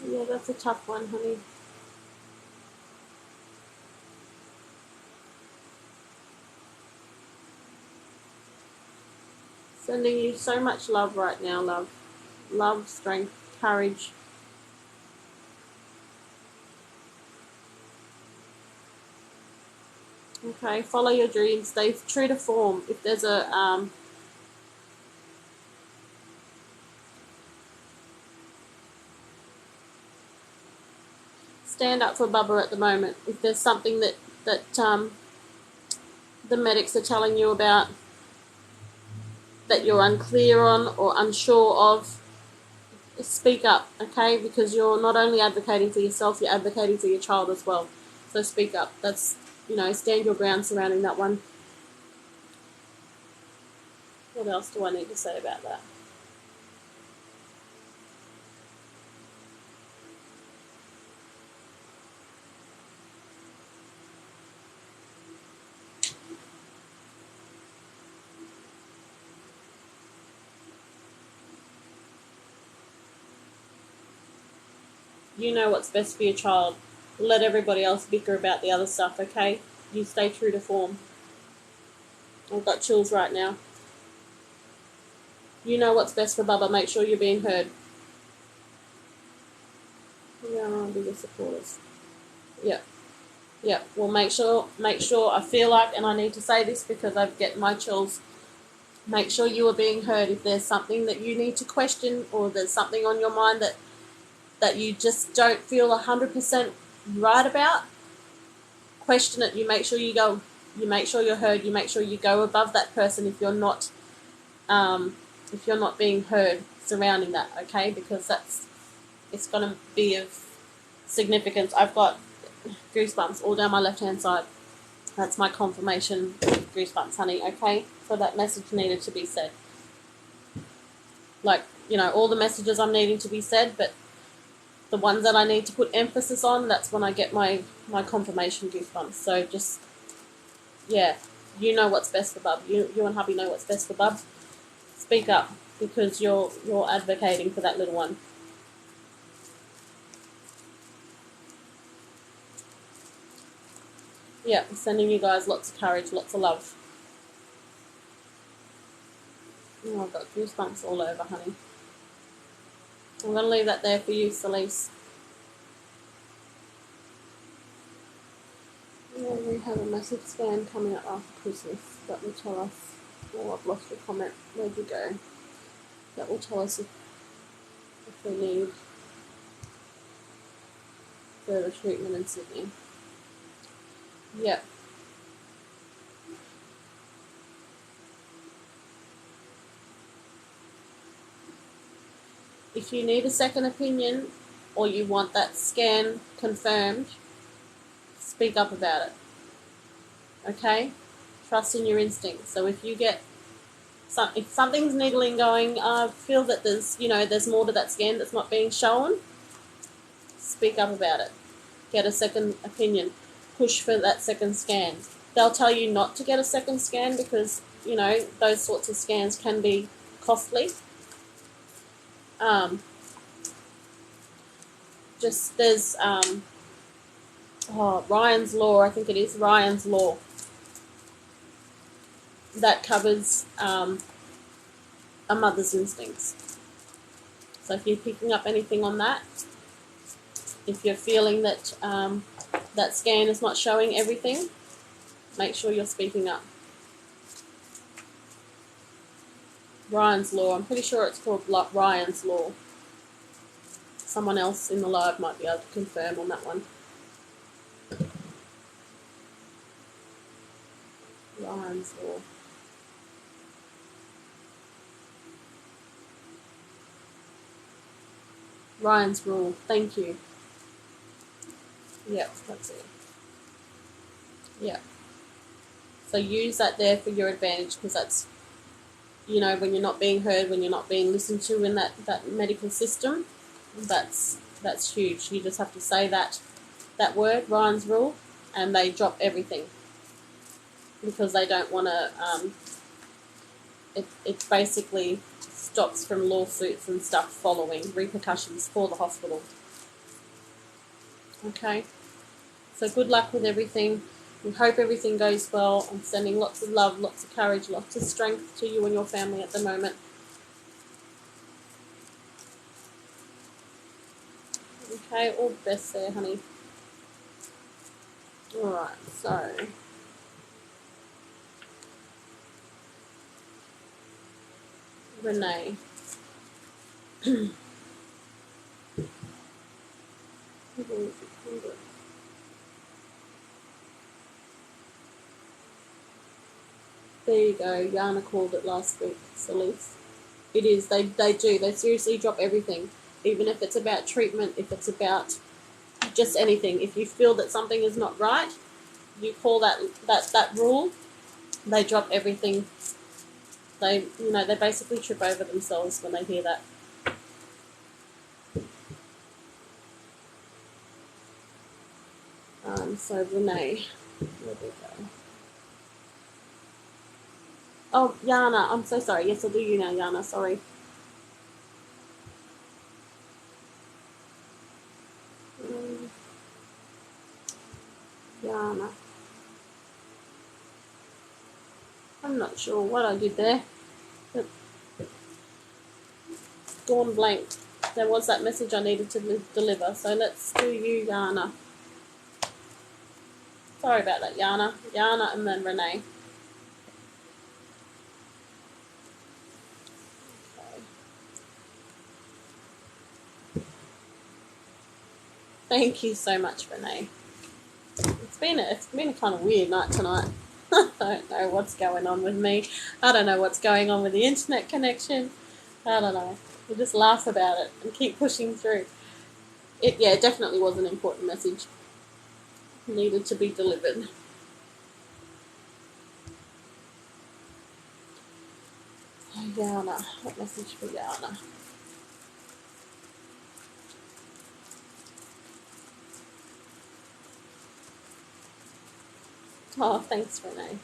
Yeah, that's a tough one, honey. Sending you so much love right now, love. Love, strength, courage. Okay, follow your dreams. Stay true to form. If there's a stand up for Bubba at the moment. If there's something that the medics are telling you about that you're unclear on or unsure of, speak up, okay? Because you're not only advocating for yourself, you're advocating for your child as well. So speak up. That's, stand your ground surrounding that one. What else do I need to say about that? You know what's best for your child. Let everybody else bicker about the other stuff, okay? You stay true to form. I've got chills right now. You know what's best for Bubba. Make sure you're being heard. Yeah, I'll be your supporters. Yeah. Yeah. Well, make sure I feel like, and I need to say this because I've get my chills. Make sure you are being heard. If there's something that you need to question, or there's something on your mind that you just don't feel 100% right about, question it. You make sure you go. You make sure you're heard. You make sure you go above that person if you're not being heard surrounding that. Okay, because it's going to be of significance. I've got goosebumps all down my left hand side. That's my confirmation goosebumps, honey. Okay, so that message needed to be said. Like, all the messages I'm needing to be said, but the ones that I need to put emphasis on, that's when I get my confirmation goosebumps. So just, yeah, you know what's best for Bub. You and hubby know what's best for Bub. Speak up, because you're advocating for that little one. Yeah, I'm sending you guys lots of courage, lots of love. Oh, I've got goosebumps all over, honey. I'm going to leave that there for you, Celeste. Yeah, we have a massive scan coming up after Christmas that will tell us. Oh, I've lost your comment. Where'd you go? That will tell us if we need further treatment in Sydney. Yep. If you need a second opinion or you want that scan confirmed, speak up about it. Okay? Trust in your instincts. So if you get if something's niggling going, I feel that there's more to that scan that's not being shown, speak up about it. Get a second opinion. Push for that second scan. They'll tell you not to get a second scan because, those sorts of scans can be costly. There's Ryan's Law, I think it is Ryan's Law, that covers a mother's instincts. So if you're picking up anything on that, if you're feeling that that scan is not showing everything, make sure you're speaking up. Ryan's Law, I'm pretty sure it's called Ryan's Law. Someone else in the live might be able to confirm on that one. Ryan's Law. Ryan's Rule, thank you. Yep, that's it. Yep. So use that there for your advantage, because that's, when you're not being heard, when you're not being listened to in that medical system, that's huge. You just have to say that word, Ryan's Rule, and they drop everything, because they don't want to, it basically stops from lawsuits and stuff following, repercussions for the hospital. Okay, so good luck with everything. We hope everything goes well. I'm sending lots of love, lots of courage, lots of strength to you and your family at the moment. Okay, all the best there, honey. Alright, so Renee. There you go. Yana called it last week, Celeste. It is. They do. They seriously drop everything. even if it's about treatment, if it's about just anything. If you feel that something is not right, you call that rule, they drop everything. They basically trip over themselves when they hear that. So Renee, where we go? Oh, Yana, I'm so sorry. Yes, I'll do you now, Yana. Sorry. Yana. I'm not sure what I did there. But gone blank. There was that message I needed to deliver. So let's do you, Yana. Sorry about that, Yana. Yana and then Renee. Okay. Thank you so much, Renee. It's been a kind of weird night tonight. I don't know what's going on with me. I don't know what's going on with the internet connection. I don't know. We'll just laugh about it and keep pushing through. It definitely was an important message. Needed to be delivered. Yana. What message for Yana? Oh, thanks, Renee.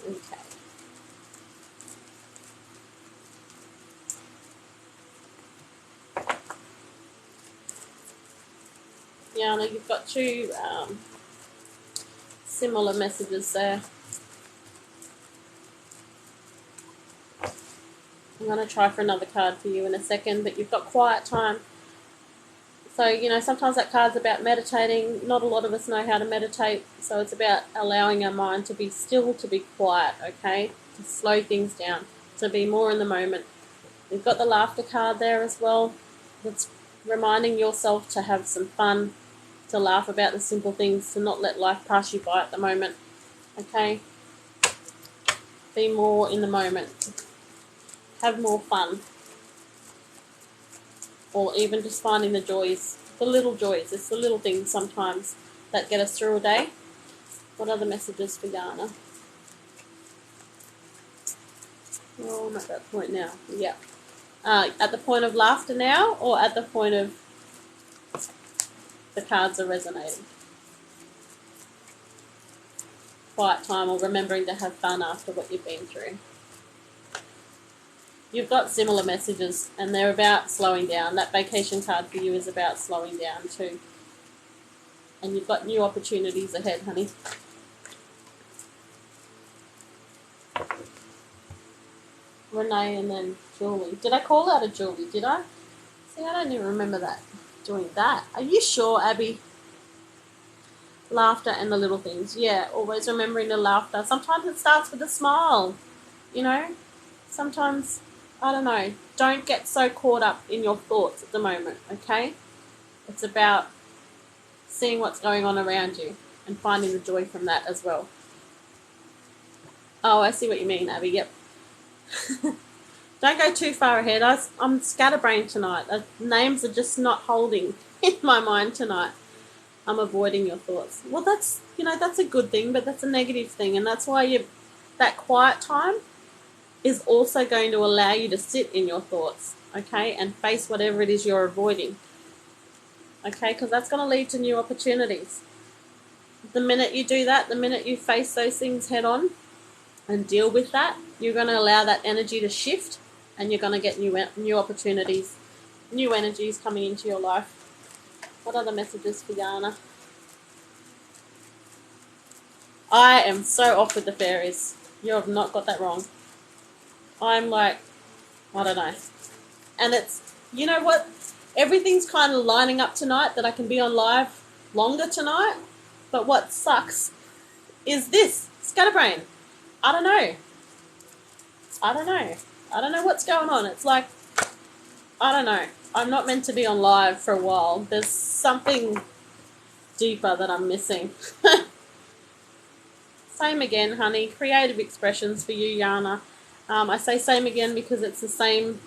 Okay. Yana, you've got two similar messages there. I'm going to try for another card for you in a second, but you've got quiet time. So, sometimes that card's about meditating. Not a lot of us know how to meditate, so it's about allowing our mind to be still, to be quiet, okay? To slow things down, to be more in the moment. We've got the laughter card there as well. That's reminding yourself to have some fun, to laugh about the simple things, to not let life pass you by at the moment, okay? Be more in the moment. Have more fun. Or even just finding the joys, the little joys. It's the little things sometimes that get us through a day. What are the messages for Yana? Oh, I'm at that point now. Yeah. At the point of laughter now, or at the point of the cards are resonating? Quiet time, or remembering to have fun after what you've been through. You've got similar messages, and they're about slowing down. That vacation card for you is about slowing down too. And you've got new opportunities ahead, honey. Renee and then Julie. Did I call out a Julie? Did I? See, I don't even remember that. Doing that. Are you sure, Abby? Laughter and the little things. Yeah, always remembering the laughter. Sometimes it starts with a smile. Sometimes, I don't know. Don't get so caught up in your thoughts at the moment, okay? It's about seeing what's going on around you and finding the joy from that as well. Oh, I see what you mean, Abby. Yep. Don't go too far ahead. I'm scatterbrained tonight. Names are just not holding in my mind tonight. I'm avoiding your thoughts. Well, that's a good thing, but that's a negative thing, and that's why that quiet time is also going to allow you to sit in your thoughts, okay, and face whatever it is you're avoiding, okay, because that's going to lead to new opportunities. The minute you do that, the minute you face those things head on and deal with that, you're going to allow that energy to shift, and you're going to get new opportunities, new energies coming into your life. What are the messages for Yana? I am so off with the fairies. You have not got that wrong. I'm like, I don't know. And it's, you know what? Everything's kind of lining up tonight that I can be on live longer tonight. But what sucks is this, scatterbrain. I don't know. I don't know what's going on. It's like, I don't know. I'm not meant to be on live for a while. There's something deeper that I'm missing. Same again, honey. Creative expressions for you, Yana. I say same again because it's the same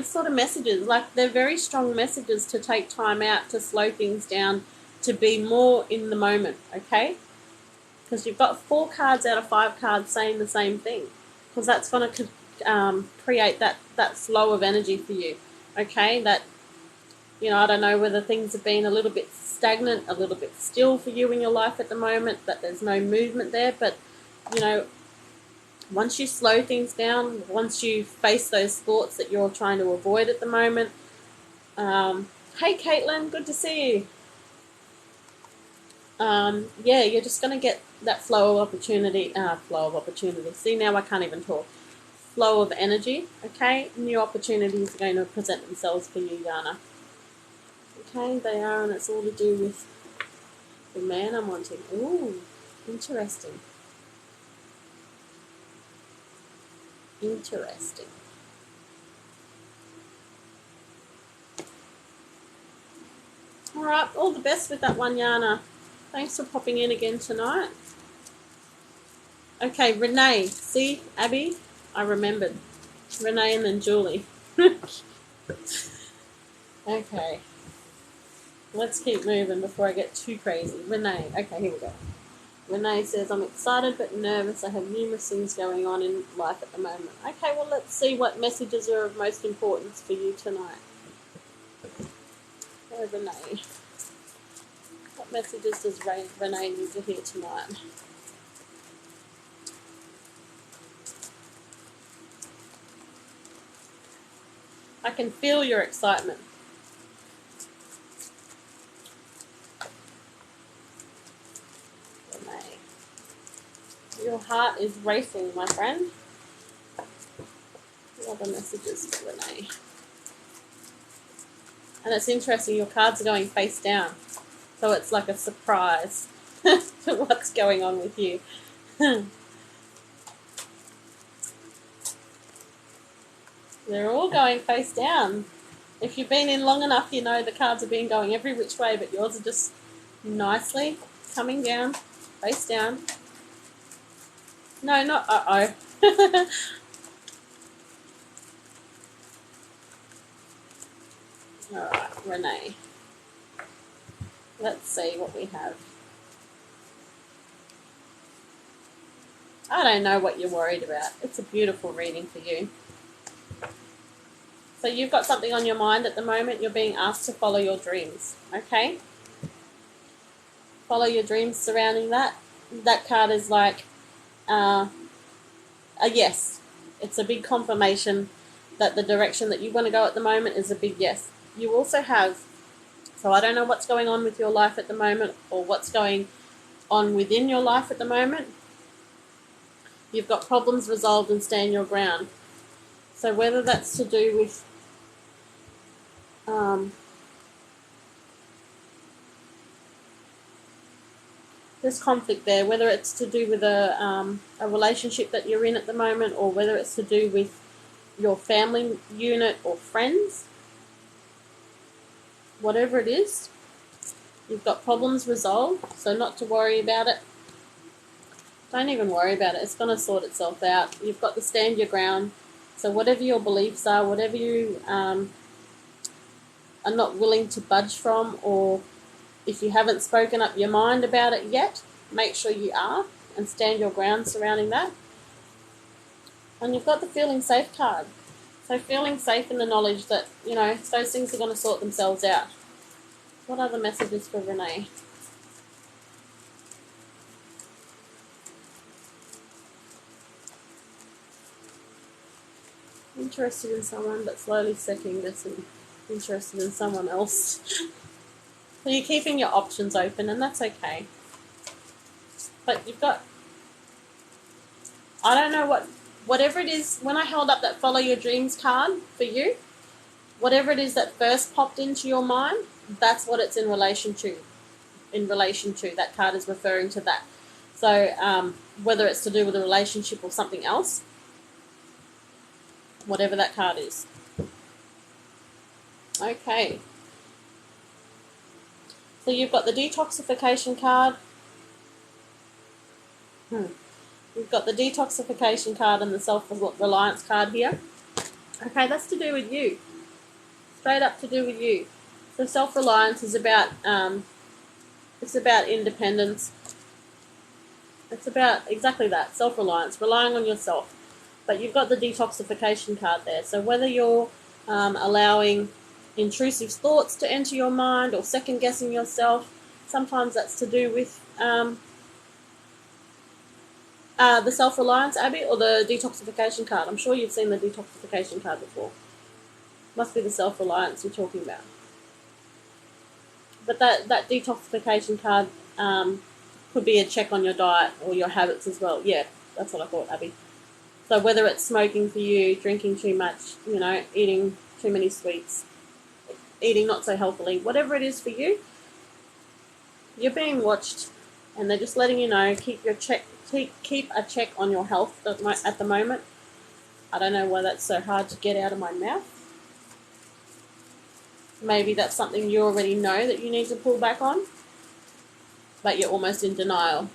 sort of messages. Like, they're very strong messages to take time out, to slow things down, to be more in the moment, okay? Because you've got 4 cards out of 5 cards saying the same thing. Because that's going to create that flow of energy for you, okay? That, you know, I don't know whether things have been a little bit stagnant, a little bit still for you in your life at the moment, that there's no movement there. But, you know, once you slow things down, once you face those thoughts that you're trying to avoid at the moment. Hey, Caitlin, good to see you. Yeah, you're just going to get that flow of opportunity. See, now I can't even talk. Flow of energy, okay? New opportunities are going to present themselves for you, Yana. Okay, they are, and it's all to do with the man I'm wanting. Ooh, interesting. Interesting. All right, all the best with that one, Yana. Thanks for popping in again tonight. Okay, Renee. See, Abby? I remembered. Renee and then Julie. Okay. Let's keep moving before I get too crazy. Renee. Okay, here we go. Renee says, I'm excited but nervous. I have numerous things going on in life at the moment. Okay, well, let's see what messages are of most importance for you tonight. Oh, Renee. What messages does Renee need to hear tonight? I can feel your excitement. Renee. Your heart is racing, my friend. What other messages for Renee? And it's interesting, your cards are going face down. So it's like a surprise to what's going on with you. They're all going face down. If you've been in long enough, you know the cards have been going every which way, but yours are just nicely coming down, face down. No, not uh-oh. Alright, Renee. Let's see what we have. I don't know what you're worried about. It's a beautiful reading for you. So you've got something on your mind at the moment. You're being asked to follow your dreams, okay? Follow your dreams surrounding that. That card is like a yes. It's a big confirmation that the direction that you want to go at the moment is a big yes. You also have, so I don't know what's going on with your life at the moment or what's going on within your life at the moment. You've got problems resolved and stand your ground. So whether that's to do with there's conflict there, whether it's to do with a relationship that you're in at the moment or whether it's to do with your family unit or friends, whatever it is, you've got problems resolved, so not to worry about it. Don't even worry about it. It's going to sort itself out. You've got to stand your ground. So whatever your beliefs are, whatever you are not willing to budge from, or if you haven't spoken up your mind about it yet, make sure you are and stand your ground surrounding that. And you've got the feeling safe card. So feeling safe in the knowledge that, you know, those things are going to sort themselves out. What other messages for Renee? Interested in someone but slowly second guessing. Interested in someone else. So you're keeping your options open, and that's okay. But you've got, I don't know whatever it is, when I held up that follow your dreams card for you, whatever it is that first popped into your mind, that's what it's in relation to. That card is referring to that. So whether it's to do with a relationship or something else, whatever that card is. Okay. So you've got the detoxification card. We've got the detoxification card and the self-reliance card here. Okay, that's to do with you. Straight up to do with you. So self-reliance is about it's about independence. It's about exactly that, self-reliance, relying on yourself. But you've got the detoxification card there. So whether you're allowing intrusive thoughts to enter your mind or second-guessing yourself, sometimes that's to do with the self-reliance, Abby, or the detoxification card. I'm sure you've seen the detoxification card before. Must be the self-reliance you're talking about. But that detoxification card could be a check on your diet or your habits as well. Yeah, that's what I thought, Abby. So whether it's smoking for you, drinking too much, eating too many sweets, eating not so healthily, whatever it is for you, you're being watched, and they're just letting you know. Keep a check on your health at the moment. I don't know why that's so hard to get out of my mouth. Maybe that's something you already know that you need to pull back on, but you're almost in denial.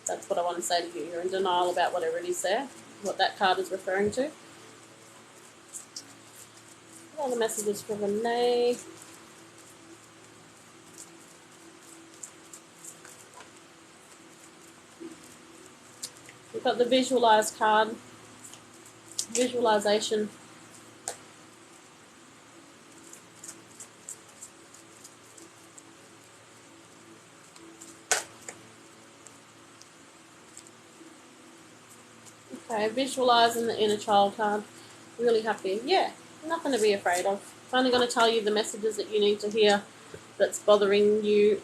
That's what I want to say to you. You're in denial about whatever it is there, what that card is referring to. What are the messages for Renee? We've got the visualize card, visualization. Okay, visualizing the inner child card. Really happy. Yeah, nothing to be afraid of. I'm only going to tell you the messages that you need to hear that's bothering you.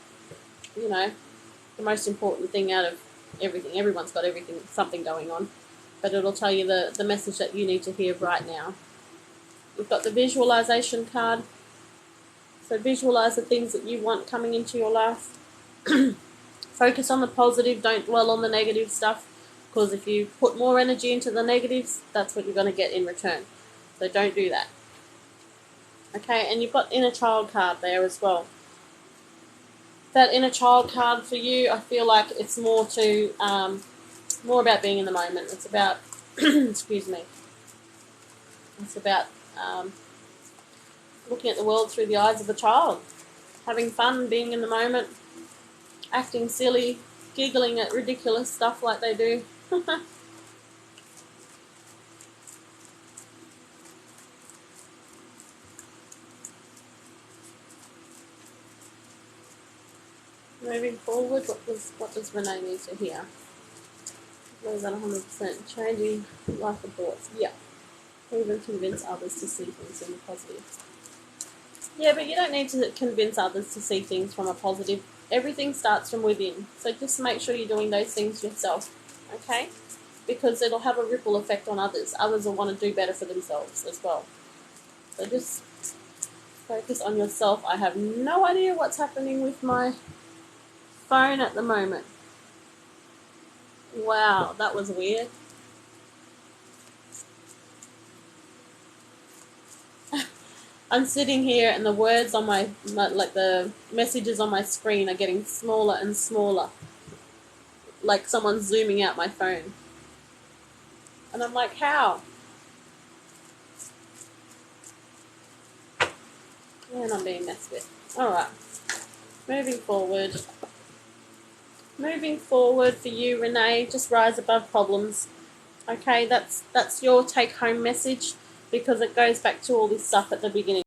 The most important thing out of everything. Everyone's got something going on. But it'll tell you the message that you need to hear right now. We've got the visualization card. So visualize the things that you want coming into your life. Focus on the positive. Don't dwell on the negative stuff. Because if you put more energy into the negatives, that's what you're going to get in return. So don't do that. Okay, and you've got inner child card there as well. That inner child card for you, I feel like it's more about being in the moment. It's about, excuse me, it's about looking at the world through the eyes of a child. Having fun, being in the moment, acting silly, giggling at ridiculous stuff like they do. Moving forward, what does Renee need to hear? Was that 100%? Changing life and thoughts. Yeah. Even convince others to see things in the positive. Yeah, but you don't need to convince others to see things from a positive. Everything starts from within. So just make sure you're doing those things yourself. Okay? Because it'll have a ripple effect on others. Others will want to do better for themselves as well. So just focus on yourself. I have no idea what's happening with my phone at the moment. Wow, that was weird. I'm sitting here and the words on my the messages on my screen are getting smaller and smaller. Like someone's zooming out my phone. And I'm like, how? And I'm being messed with. Alright. Moving forward. Moving forward for you, Renee, just rise above problems. Okay, that's your take-home message, because it goes back to all this stuff at the beginning.